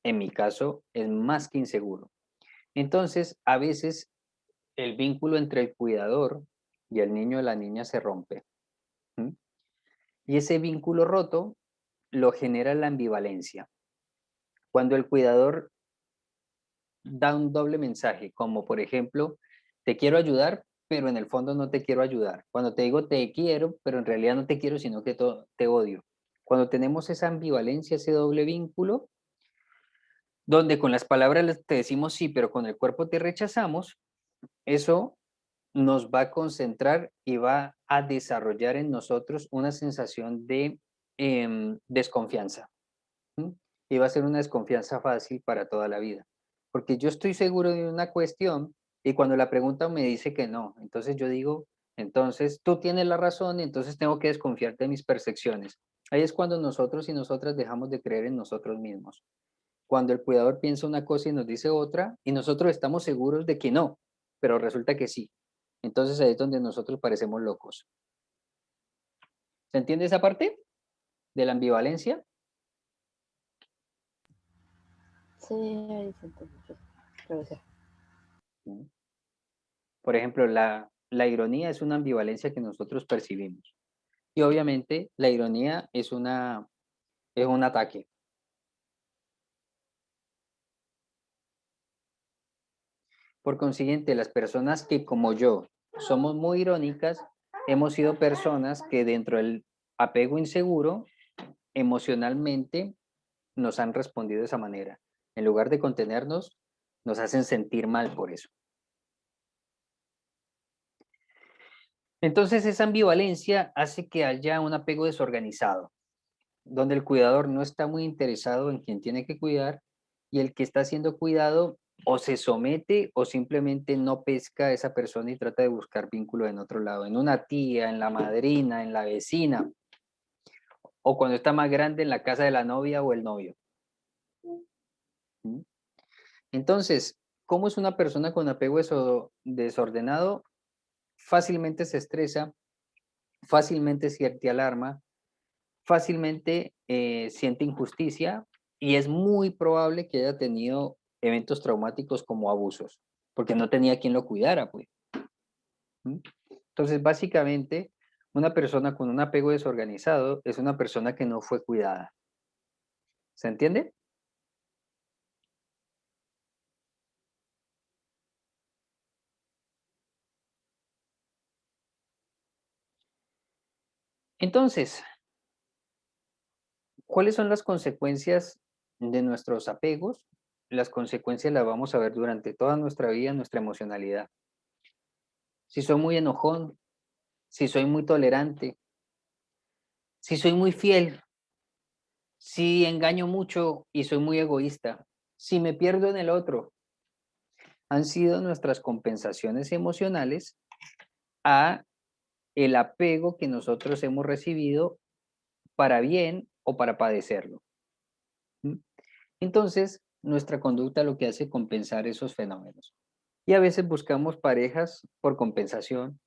En mi caso es más que inseguro. Entonces, a veces el vínculo entre el cuidador y el niño o la niña se rompe. ¿Mm? Y ese vínculo roto lo genera la ambivalencia. Cuando el cuidador da un doble mensaje, como por ejemplo, te quiero ayudar, pero en el fondo no te quiero ayudar. Cuando te digo te quiero, pero en realidad no te quiero, sino que te odio. Cuando tenemos esa ambivalencia, ese doble vínculo, donde con las palabras te decimos sí, pero con el cuerpo te rechazamos, eso nos va a concentrar y va a desarrollar en nosotros una sensación de desconfianza. ¿Mm? Y va a ser una desconfianza fácil para toda la vida. Porque yo estoy seguro de una cuestión y cuando la pregunta me dice que no, entonces yo digo, entonces tú tienes la razón y entonces tengo que desconfiar de mis percepciones. Ahí es cuando nosotros y nosotras dejamos de creer en nosotros mismos. Cuando el cuidador piensa una cosa y nos dice otra y nosotros estamos seguros de que no, pero resulta que sí. Entonces ahí es donde nosotros parecemos locos. ¿Se entiende esa parte de la ambivalencia? Sí, ahí se entiende. Creo que sí. Por ejemplo, la ironía es una ambivalencia que nosotros percibimos. Y obviamente la ironía es un ataque. Por consiguiente, las personas que como yo somos muy irónicas, hemos sido personas que dentro del apego inseguro, emocionalmente nos han respondido de esa manera. En lugar de contenernos, nos hacen sentir mal por eso. Entonces, esa ambivalencia hace que haya un apego desorganizado, donde el cuidador no está muy interesado en quien tiene que cuidar y el que está siendo cuidado o se somete o simplemente no pesca a esa persona y trata de buscar vínculo en otro lado, en una tía, en la madrina, en la vecina, o cuando está más grande en la casa de la novia o el novio. ¿Mm? Entonces, ¿cómo es una persona con apego desordenado? Fácilmente se estresa, fácilmente siente alarma, fácilmente siente injusticia y es muy probable que haya tenido eventos traumáticos como abusos, porque no tenía quien lo cuidara, pues. ¿Mm? Entonces, básicamente, una persona con un apego desorganizado es una persona que no fue cuidada. ¿Se entiende? Entonces, ¿cuáles son las consecuencias de nuestros apegos? Las consecuencias las vamos a ver durante toda nuestra vida, nuestra emocionalidad. Si soy muy enojón, si soy muy tolerante, si soy muy fiel, si engaño mucho y soy muy egoísta, si me pierdo en el otro, han sido nuestras compensaciones emocionales a el apego que nosotros hemos recibido para bien o para padecerlo. ¿Mm? Entonces, nuestra conducta lo que hace es compensar esos fenómenos. Y a veces buscamos parejas por compensación,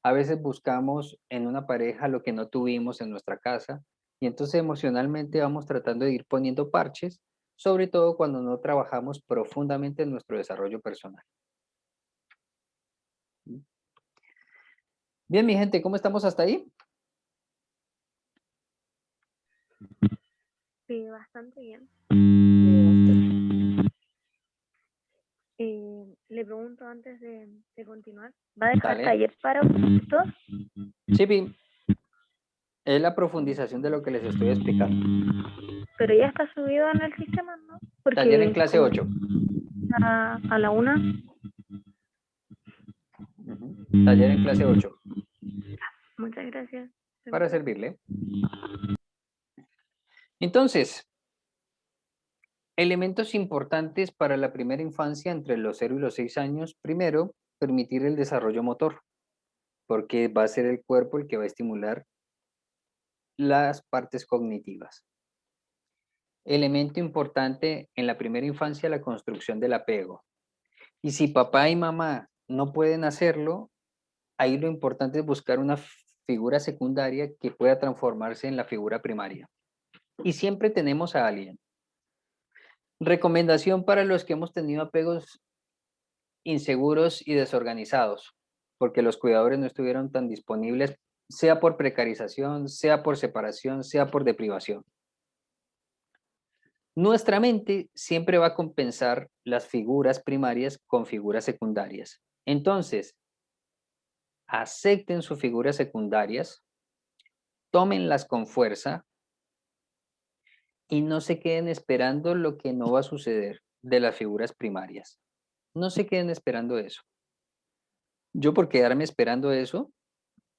a veces buscamos en una pareja lo que no tuvimos en nuestra casa, y entonces emocionalmente vamos tratando de ir poniendo parches, sobre todo cuando no trabajamos profundamente en nuestro desarrollo personal. Bien, mi gente, ¿cómo estamos hasta ahí? Sí, bastante bien. Le pregunto antes de continuar, ¿va a dejar Dale. taller para ocultos? Sí, Pi, es la profundización de lo que les estoy explicando. Pero ya está subido en el sistema, ¿no? Taller en Porque clase como 8. a la 1, Ujú. Taller en clase 8. muchas gracias. Para servirle. Entonces, elementos importantes para la primera infancia entre los 0 y los 6 años. Primero, permitir el desarrollo motor, porque va a ser el cuerpo el que va a estimular las partes cognitivas. Elemento importante en la primera infancia, la construcción del apego. Y si papá y mamá no pueden hacerlo, ahí lo importante es buscar una figura secundaria que pueda transformarse en la figura primaria. Y siempre tenemos a alguien. Recomendación para los que hemos tenido apegos inseguros y desorganizados, porque los cuidadores no estuvieron tan disponibles, sea por precarización, sea por separación, sea por deprivación. Nuestra mente siempre va a compensar las figuras primarias con figuras secundarias. Entonces, acepten sus figuras secundarias, tómenlas con fuerza y no se queden esperando lo que no va a suceder de las figuras primarias. No se queden esperando eso. Yo por quedarme esperando eso,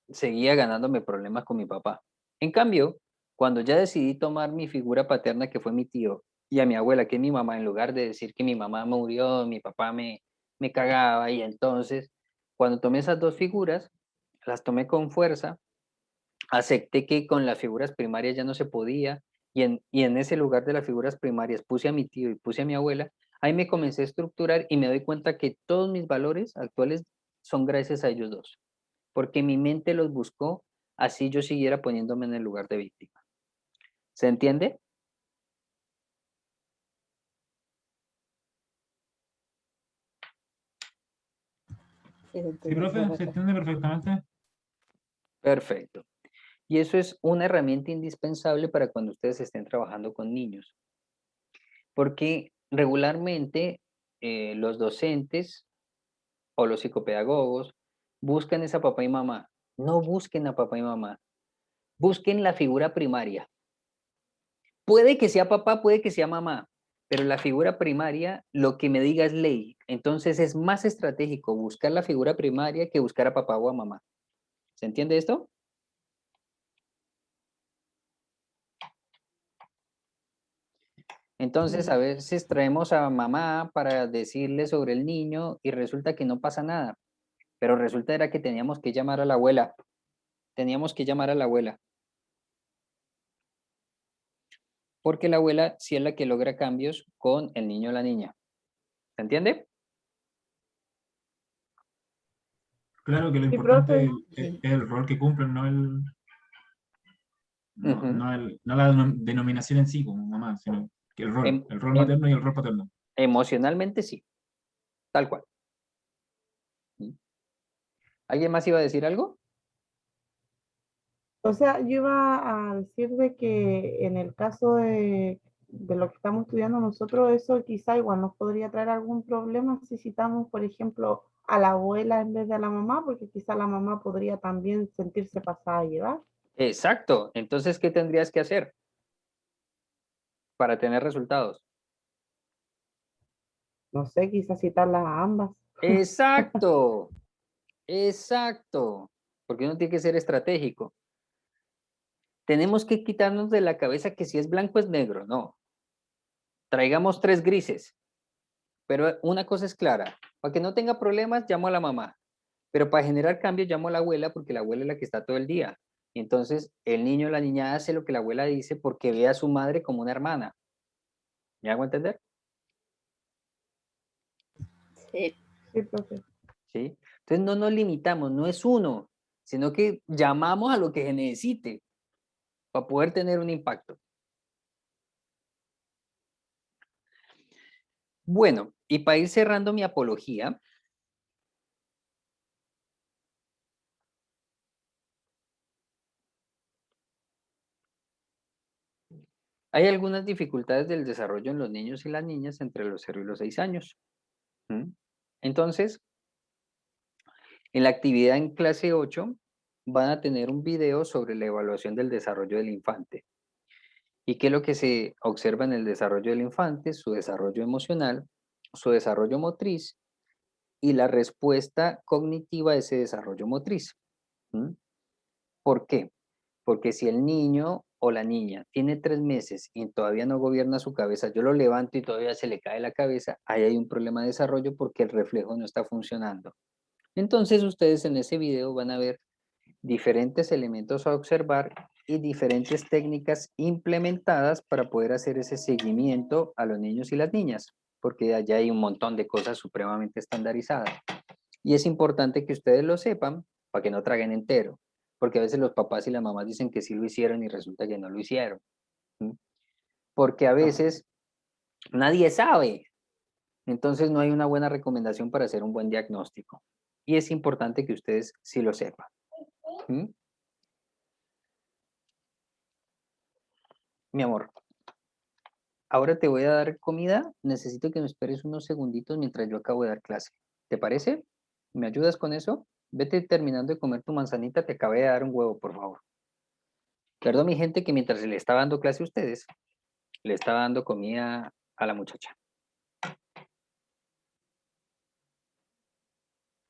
seguía ganándome problemas con mi papá. En cambio, cuando ya decidí tomar mi figura paterna, que fue mi tío, y a mi abuela, que es mi mamá, en lugar de decir que mi mamá murió, mi papá me cagaba, y entonces, cuando tomé esas dos figuras, las tomé con fuerza, acepté que con las figuras primarias ya no se podía, y en ese lugar de las figuras primarias puse a mi tío y puse a mi abuela, ahí me comencé a estructurar y me doy cuenta que todos mis valores actuales son gracias a ellos dos, porque mi mente los buscó, así yo siguiera poniéndome en el lugar de víctima. ¿Se entiende? Sí, profe, se entiende perfectamente. Perfecto. Y eso es una herramienta indispensable para cuando ustedes estén trabajando con niños, porque regularmente los docentes o los psicopedagogos buscan esa papá y mamá. No busquen a papá y mamá, busquen la figura primaria. Puede que sea papá, puede que sea mamá, pero la figura primaria, lo que me diga es ley. Entonces es más estratégico buscar la figura primaria que buscar a papá o a mamá. ¿Se entiende esto? Entonces a veces traemos a mamá para decirle sobre el niño y resulta que no pasa nada, pero resulta era que teníamos que llamar a la abuela. Teníamos que llamar a la abuela. Porque la abuela sí es la que logra cambios con el niño o la niña. ¿Se entiende? Claro que lo Y importante profe, es el rol que cumplen, Ujú. no la denominación en sí como mamá, sino que Em- el rol em- materno y el rol paterno. emocionalmente sí, tal cual. ¿Mm? ¿Alguien más iba a decir algo? o sea, yo iba a decir de que en el caso de lo que estamos estudiando nosotros, eso quizá igual nos podría traer algún problema si citamos, por ejemplo, a la abuela en vez de a la mamá, porque quizá la mamá podría también sentirse pasada a llevar. Exacto. Entonces, ¿qué tendrías que hacer para tener resultados? No sé, quizás citarlas a ambas. Exacto. Exacto. Porque uno tiene que ser estratégico. Tenemos que quitarnos de la cabeza que si es blanco es negro. No. Traigamos 3 grises. Pero una cosa es clara. Para que no tenga problemas, llamo a la mamá. Pero para generar cambios, llamo a la abuela porque la abuela es la que está todo el día. Y entonces el niño o la niña hace lo que la abuela dice porque ve a su madre como una hermana. ¿Me hago entender? Sí. Sí, profe. ¿Sí? Entonces no nos limitamos, no es uno, sino que llamamos a lo que se necesite para poder tener un impacto. Bueno, y para ir cerrando mi apología, hay algunas dificultades del desarrollo en los niños y las niñas entre los 0 y los 6 años. ¿Mm? Entonces, en la actividad en clase 8 van a tener un video sobre la evaluación del desarrollo del infante. ¿Y qué es lo que se observa en el desarrollo del infante? Su desarrollo emocional, su desarrollo motriz y la respuesta cognitiva a ese desarrollo motriz. ¿Mm? ¿Por qué? Porque si el niño o la niña tiene 3 meses y todavía no gobierna su cabeza, yo lo levanto y todavía se le cae la cabeza, ahí hay un problema de desarrollo porque el reflejo no está funcionando. Entonces ustedes en ese video van a ver diferentes elementos a observar y diferentes técnicas implementadas para poder hacer ese seguimiento a los niños y las niñas, porque allá hay un montón de cosas supremamente estandarizadas. Y es importante que ustedes lo sepan para que no traguen entero, porque a veces los papás y las mamás dicen que sí lo hicieron y resulta que no lo hicieron. ¿Sí? Porque a veces nadie sabe, entonces no hay una buena recomendación para hacer un buen diagnóstico. Y es importante que ustedes sí lo sepan. ¿Mm? Mi amor, ahora te voy a dar comida. Necesito que me esperes unos segunditos mientras yo acabo de dar clase. ¿Te parece? ¿Me ayudas con eso? Vete terminando de comer tu manzanita. Te acabé de dar un huevo, por favor. Perdón, mi gente, que mientras le estaba dando clase a ustedes, le estaba dando comida a la muchacha.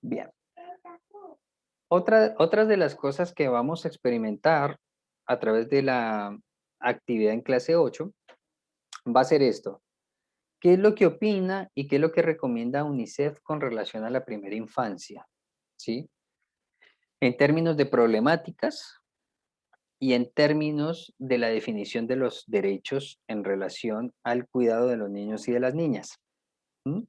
Bien. Otras de las cosas que vamos a experimentar a través de la actividad en clase 8 va a ser esto. ¿Qué es lo que opina y qué es lo que recomienda UNICEF con relación a la primera infancia? ¿Sí? En términos de problemáticas y en términos de la definición de los derechos en relación al cuidado de los niños y de las niñas. ¿Mm?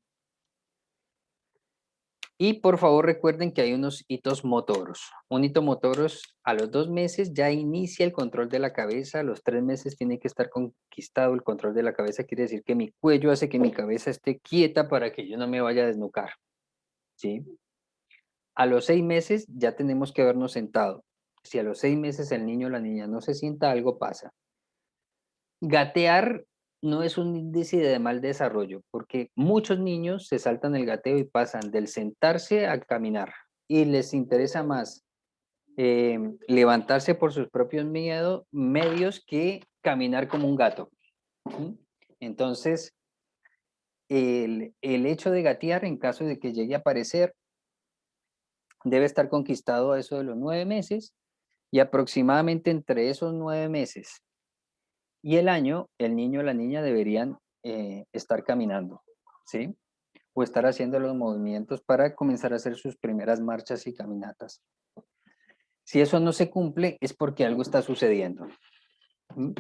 Y por favor recuerden que hay unos hitos motoros. Un hito motoros a los 2 meses ya inicia el control de la cabeza, a los 3 meses tiene que estar conquistado el control de la cabeza, quiere decir que mi cuello hace que mi cabeza esté quieta para que yo no me vaya a desnucar. ¿Sí? A los 6 meses ya tenemos que habernos sentado. Si a los 6 meses el niño o la niña no se sienta, algo pasa. Gatear no es un índice de mal desarrollo, porque muchos niños se saltan el gateo y pasan del sentarse a caminar y les interesa más levantarse por sus propios medios que caminar como un gato. ¿Sí? Entonces, el hecho de gatear, en caso de que llegue a aparecer, debe estar conquistado a eso de los 9 meses y aproximadamente entre esos 9 meses y el año, el niño o la niña deberían estar caminando, ¿sí? O estar haciendo los movimientos para comenzar a hacer sus primeras marchas y caminatas. Si eso no se cumple, es porque algo está sucediendo. ¿Mm?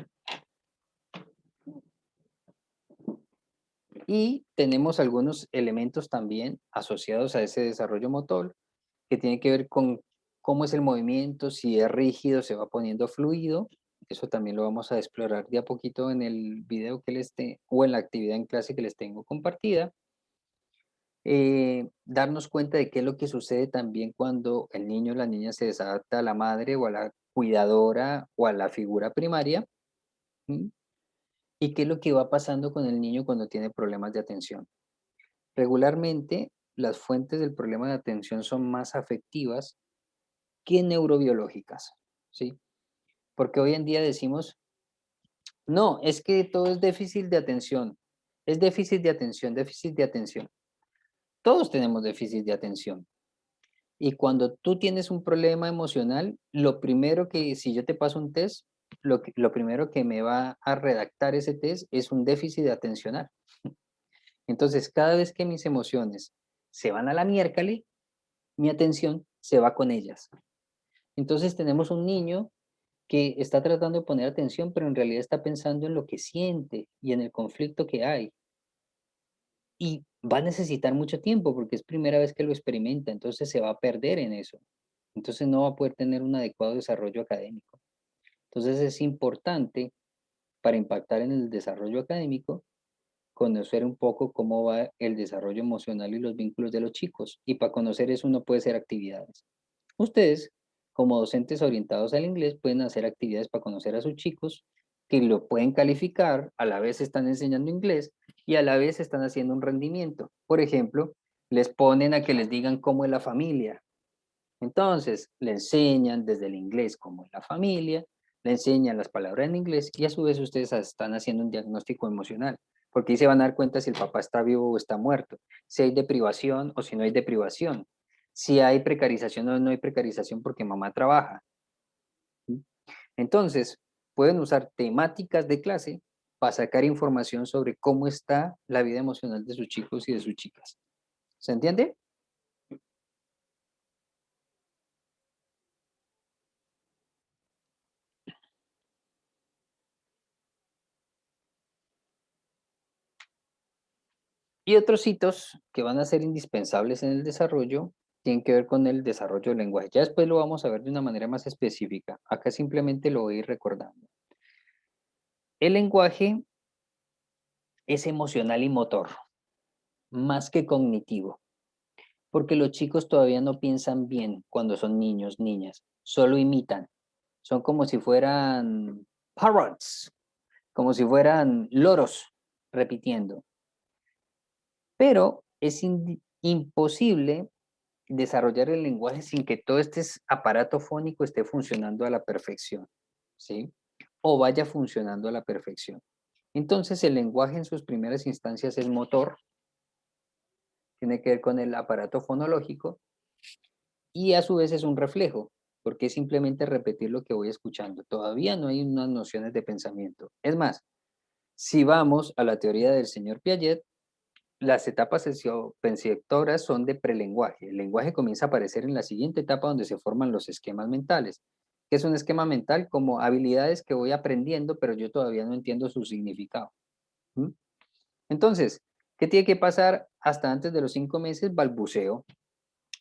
Y tenemos algunos elementos también asociados a ese desarrollo motor, que tiene que ver con cómo es el movimiento, si es rígido, se va poniendo fluido. Eso también lo vamos a explorar de a poquito en el video que o en la actividad en clase que les tengo compartida. Darnos cuenta de qué es lo que sucede también cuando el niño o la niña se desadapta a la madre o a la cuidadora o a la figura primaria. ¿Mm? Y qué es lo que va pasando con el niño cuando tiene problemas de atención. Regularmente, las fuentes del problema de atención son más afectivas que neurobiológicas, ¿sí? Porque hoy en día decimos, no, es que todo es déficit de atención. Es déficit de atención, déficit de atención. Todos tenemos déficit de atención. Y cuando tú tienes un problema emocional, lo primero que, si yo te paso un test, lo primero que me va a redactar ese test es un déficit de atencional. Entonces, cada vez que mis emociones se van a la miércoles, mi atención se va con ellas. Entonces tenemos un niño que está tratando de poner atención, pero en realidad está pensando en lo que siente y en el conflicto que hay. Y va a necesitar mucho tiempo porque es primera vez que lo experimenta, entonces se va a perder en eso. Entonces no va a poder tener un adecuado desarrollo académico. Entonces es importante para impactar en el desarrollo académico conocer un poco cómo va el desarrollo emocional y los vínculos de los chicos. Y para conocer eso uno puede hacer actividades. Ustedes, como docentes orientados al inglés, pueden hacer actividades para conocer a sus chicos que lo pueden calificar, a la vez están enseñando inglés y a la vez están haciendo un rendimiento. Por ejemplo, les ponen a que les digan cómo es la familia. Entonces, le enseñan desde el inglés cómo es la familia, le enseñan las palabras en inglés y a su vez ustedes están haciendo un diagnóstico emocional, porque ahí se van a dar cuenta si el papá está vivo o está muerto, si hay deprivación o si no hay deprivación, si hay precarización o no hay precarización porque mamá trabaja. Entonces, pueden usar temáticas de clase para sacar información sobre cómo está la vida emocional de sus chicos y de sus chicas. ¿Se entiende? Y otros hitos que van a ser indispensables en el desarrollo tienen que ver con el desarrollo del lenguaje. Ya después lo vamos a ver de una manera más específica. Acá simplemente lo voy a ir recordando. El lenguaje es emocional y motor, más que cognitivo, porque los chicos todavía no piensan bien cuando son niños, niñas, solo imitan. Son como si fueran parrots, como si fueran loros repitiendo. Pero es imposible desarrollar el lenguaje sin que todo este aparato fónico esté funcionando a la perfección, ¿sí? O vaya funcionando a la perfección. Entonces, el lenguaje en sus primeras instancias es motor, tiene que ver con el aparato fonológico y a su vez es un reflejo, porque es simplemente repetir lo que voy escuchando. Todavía no hay unas nociones de pensamiento. Es más, si vamos a la teoría del señor Piaget, las etapas perceptoras son de prelenguaje. El lenguaje comienza a aparecer en la siguiente etapa donde se forman los esquemas mentales. ¿Qué es un esquema mental? Como habilidades que voy aprendiendo, pero yo todavía no entiendo su significado. ¿Mm? Entonces, ¿qué tiene que pasar hasta antes de los 5 meses? Balbuceo.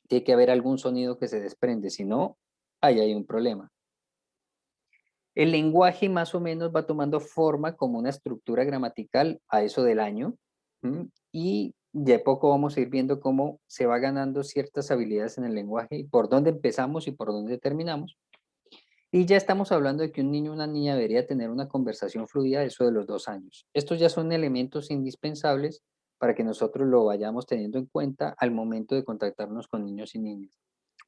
Tiene que haber algún sonido que se desprende, si no, ahí hay un problema. El lenguaje más o menos va tomando forma como una estructura gramatical a eso del año. Y de poco vamos a ir viendo cómo se va ganando ciertas habilidades en el lenguaje y por dónde empezamos y por dónde terminamos. Y ya estamos hablando de que un niño o una niña debería tener una conversación fluida a eso de los 2 años. Estos ya son elementos indispensables para que nosotros lo vayamos teniendo en cuenta al momento de contactarnos con niños y niñas.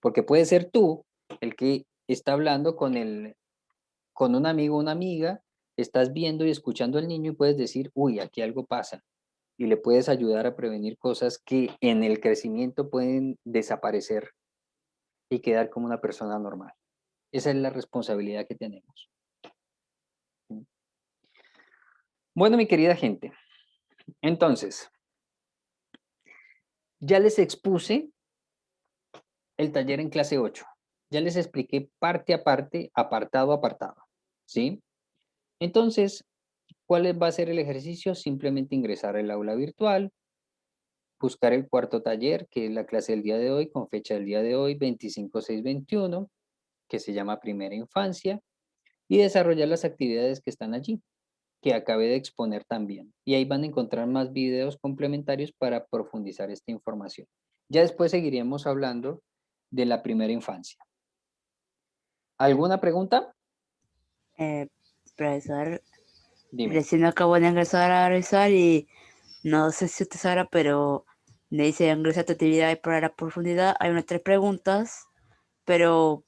Porque puede ser tú el que está hablando con un amigo o una amiga, estás viendo y escuchando al niño y puedes decir, uy, aquí algo pasa. Y le puedes ayudar a prevenir cosas que en el crecimiento pueden desaparecer y quedar como una persona normal. Esa es la responsabilidad que tenemos. Bueno, mi querida gente, entonces, ya les expuse el taller en clase 8. Ya les expliqué parte a parte, apartado a apartado, ¿sí? Entonces, ¿cuál va a ser el ejercicio? Simplemente ingresar al aula virtual, buscar el cuarto taller, que es la clase del día de hoy, con fecha del día de hoy, 25/6/21, que se llama Primera Infancia, y desarrollar las actividades que están allí, que acabé de exponer también. Y ahí van a encontrar más videos complementarios para profundizar esta información. Ya después seguiremos hablando de la primera infancia. ¿Alguna pregunta? Profesor, Dime. recién acabo de ingresar a revisar y no sé si usted sabrá, pero me dice ingresa a tu actividad y por la profundidad. Hay unas 3 preguntas, pero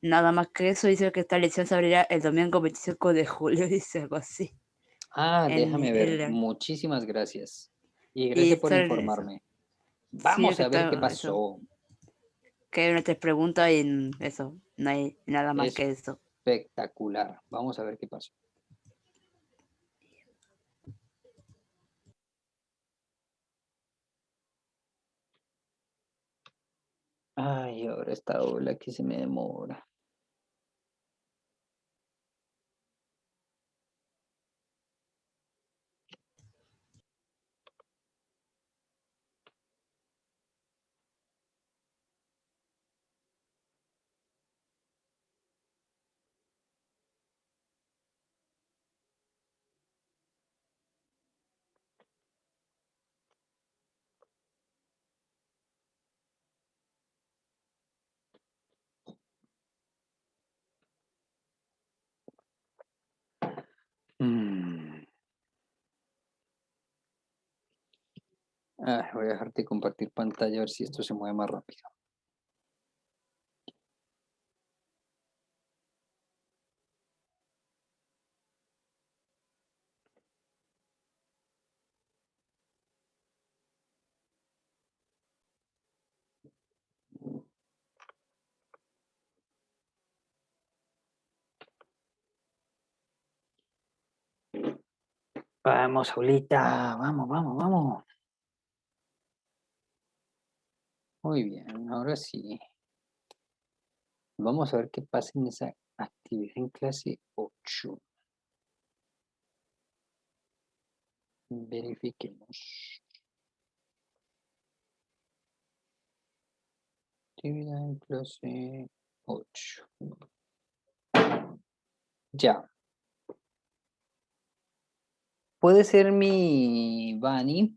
Nada más que eso, dice que esta lección se abrirá el domingo 25 de julio, dice algo así. Ah, En déjame ver. el, Muchísimas gracias. Y y gracias por sale eso. informarme. Sí, Vamos que a ver qué está eso. pasó. Que hay una tres preguntas y eso. No hay nada más que eso. Espectacular. Vamos a ver qué pasó. Ay, ahora esta ola que se me demora. Mm. Voy a dejarte compartir pantalla a ver si esto se mueve más rápido. Vamos, Julita. Vamos, vamos, vamos. Muy bien, ahora sí. Vamos a ver qué pasa en esa actividad en clase 8. Verifiquemos. Actividad en clase 8. Ya. Puede ser mi Vani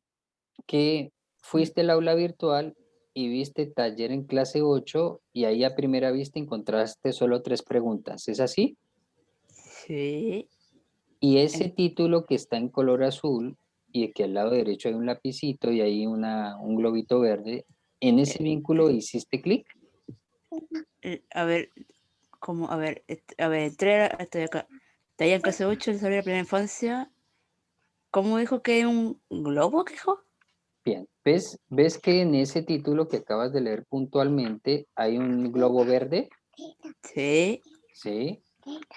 que fuiste al aula virtual y viste taller en clase 8 y ahí a primera vista encontraste solo 3 preguntas. ¿Es así? Sí. Y ese título que está en color azul y que al lado derecho hay un lapicito y hay un globito verde, ¿en ese vínculo hiciste clic? A ver, como, a ver, entré, estoy acá. Taller en clase 8, desarrollo de la primera infancia. ¿Cómo dijo que hay un globo, qué dijo? Bien, ¿ves que en ese título que acabas de leer puntualmente hay un globo verde? Sí. Sí.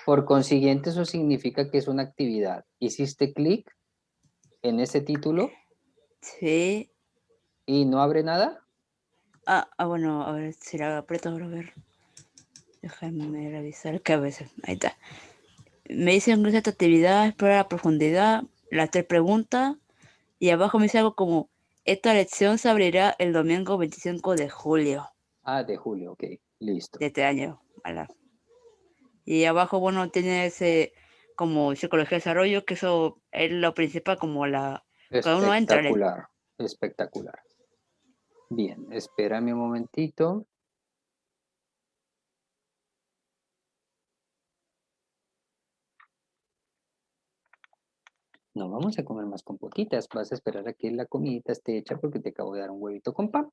Por consiguiente, eso significa que es una actividad. ¿Hiciste clic en ese título Sí. y no abre nada? Bueno, a ver si la aprieto ahora, a ver. Déjame revisar que a veces. Ahí está. Me dice ingresa esta actividad, explorar a profundidad, las 3 preguntas. Y abajo me dice algo como, esta lección se abrirá el domingo 25 de julio Ah, de julio, ok, listo. de este año. Y abajo, bueno, tiene ese como psicología de desarrollo, que eso es lo principal, como cuando uno entra. Espectacular, espectacular. Bien, espérame un momentito. No vamos a comer más compotitas. Vas a esperar a que la comidita esté hecha porque te acabo de dar un huevito con pan.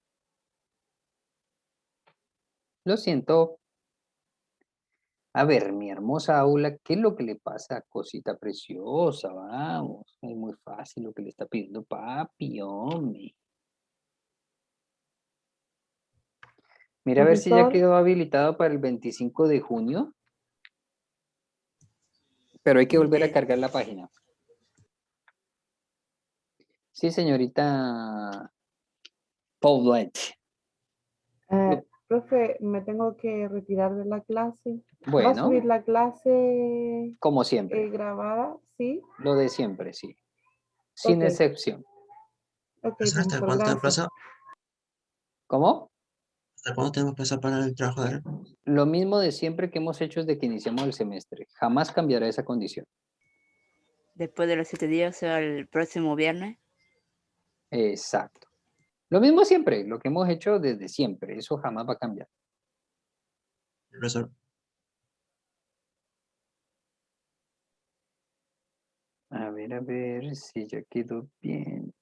Lo siento. A ver, mi hermosa Aula, ¿qué es lo que le pasa? Cosita preciosa, vamos. Es muy fácil lo que le está pidiendo papi, hombre. Mira a ver si ya Profesor, quedó habilitado para el 25 de junio. Pero hay que volver a cargar la página. Sí, señorita Paulette. profe, me tengo que retirar de la clase. ¿Va a Bueno, subir la clase como siempre. grabada? Sí. Lo de siempre, sí. Sin Ok, excepción. ok, Profesor, ¿hasta profesor, cuándo tenemos gracias. plazo? ¿Cómo? ¿Hasta cuándo tenemos plazo para el trabajo de él? Lo mismo de siempre que hemos hecho desde que iniciamos el semestre. Jamás cambiará esa condición. Después de los 7 días, o sea, el próximo viernes. Exacto. Lo mismo siempre, lo que hemos hecho desde siempre. Eso jamás va a cambiar. Profesor, A ver si ya quedó bien.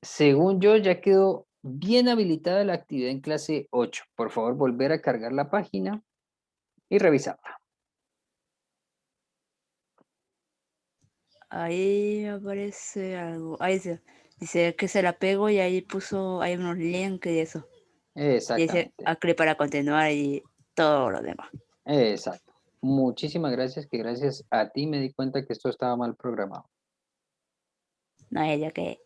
según yo, ya quedó bien habilitada la actividad en clase 8. Por favor, volver a cargar la página y revisarla. Ahí aparece algo. Ahí dice que se la pego y ahí puso, hay unos links y eso. Y dice Exactamente. clic para continuar y todo lo demás. Exacto. Muchísimas gracias, que gracias a ti me di cuenta que esto estaba mal programado. No, ella que.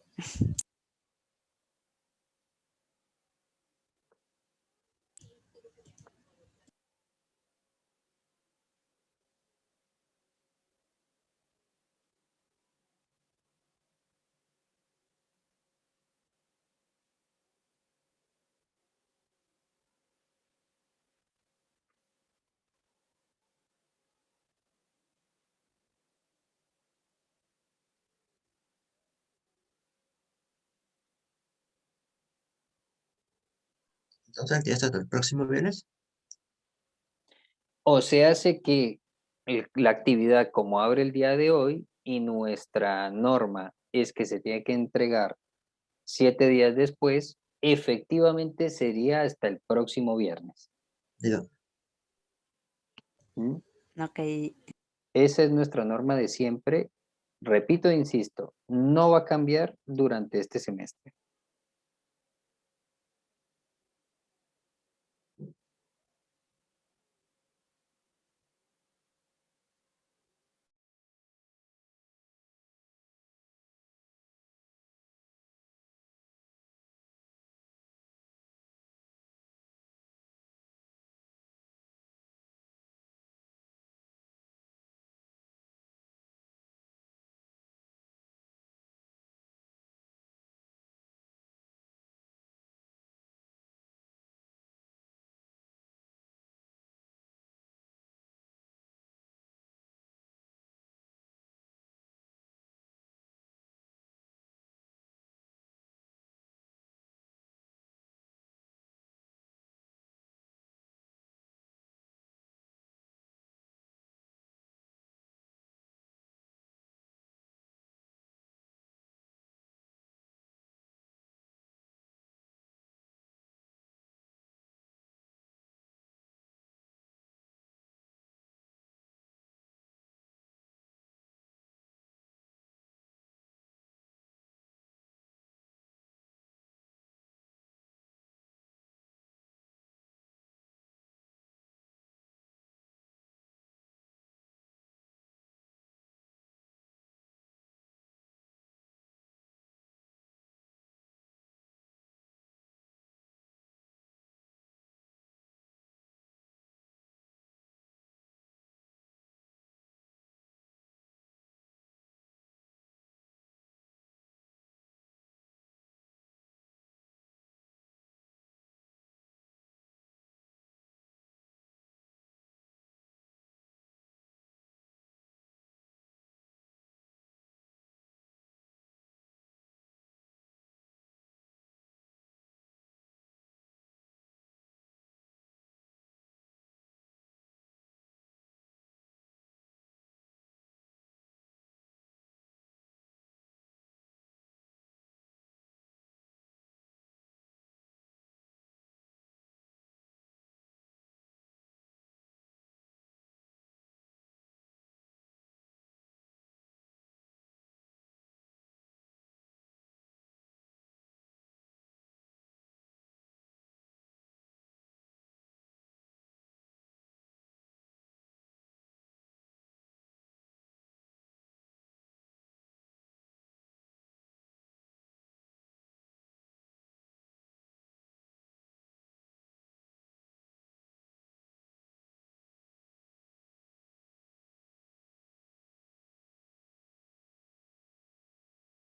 Entonces, ¿ya está hasta el próximo viernes? O se hace que la actividad como abre el día de hoy y nuestra norma es que se tiene que entregar 7 días después, efectivamente sería hasta el próximo viernes. Digo, ¿Mm? Ok. Esa es nuestra norma de siempre. Repito e insisto, no va a cambiar durante este semestre.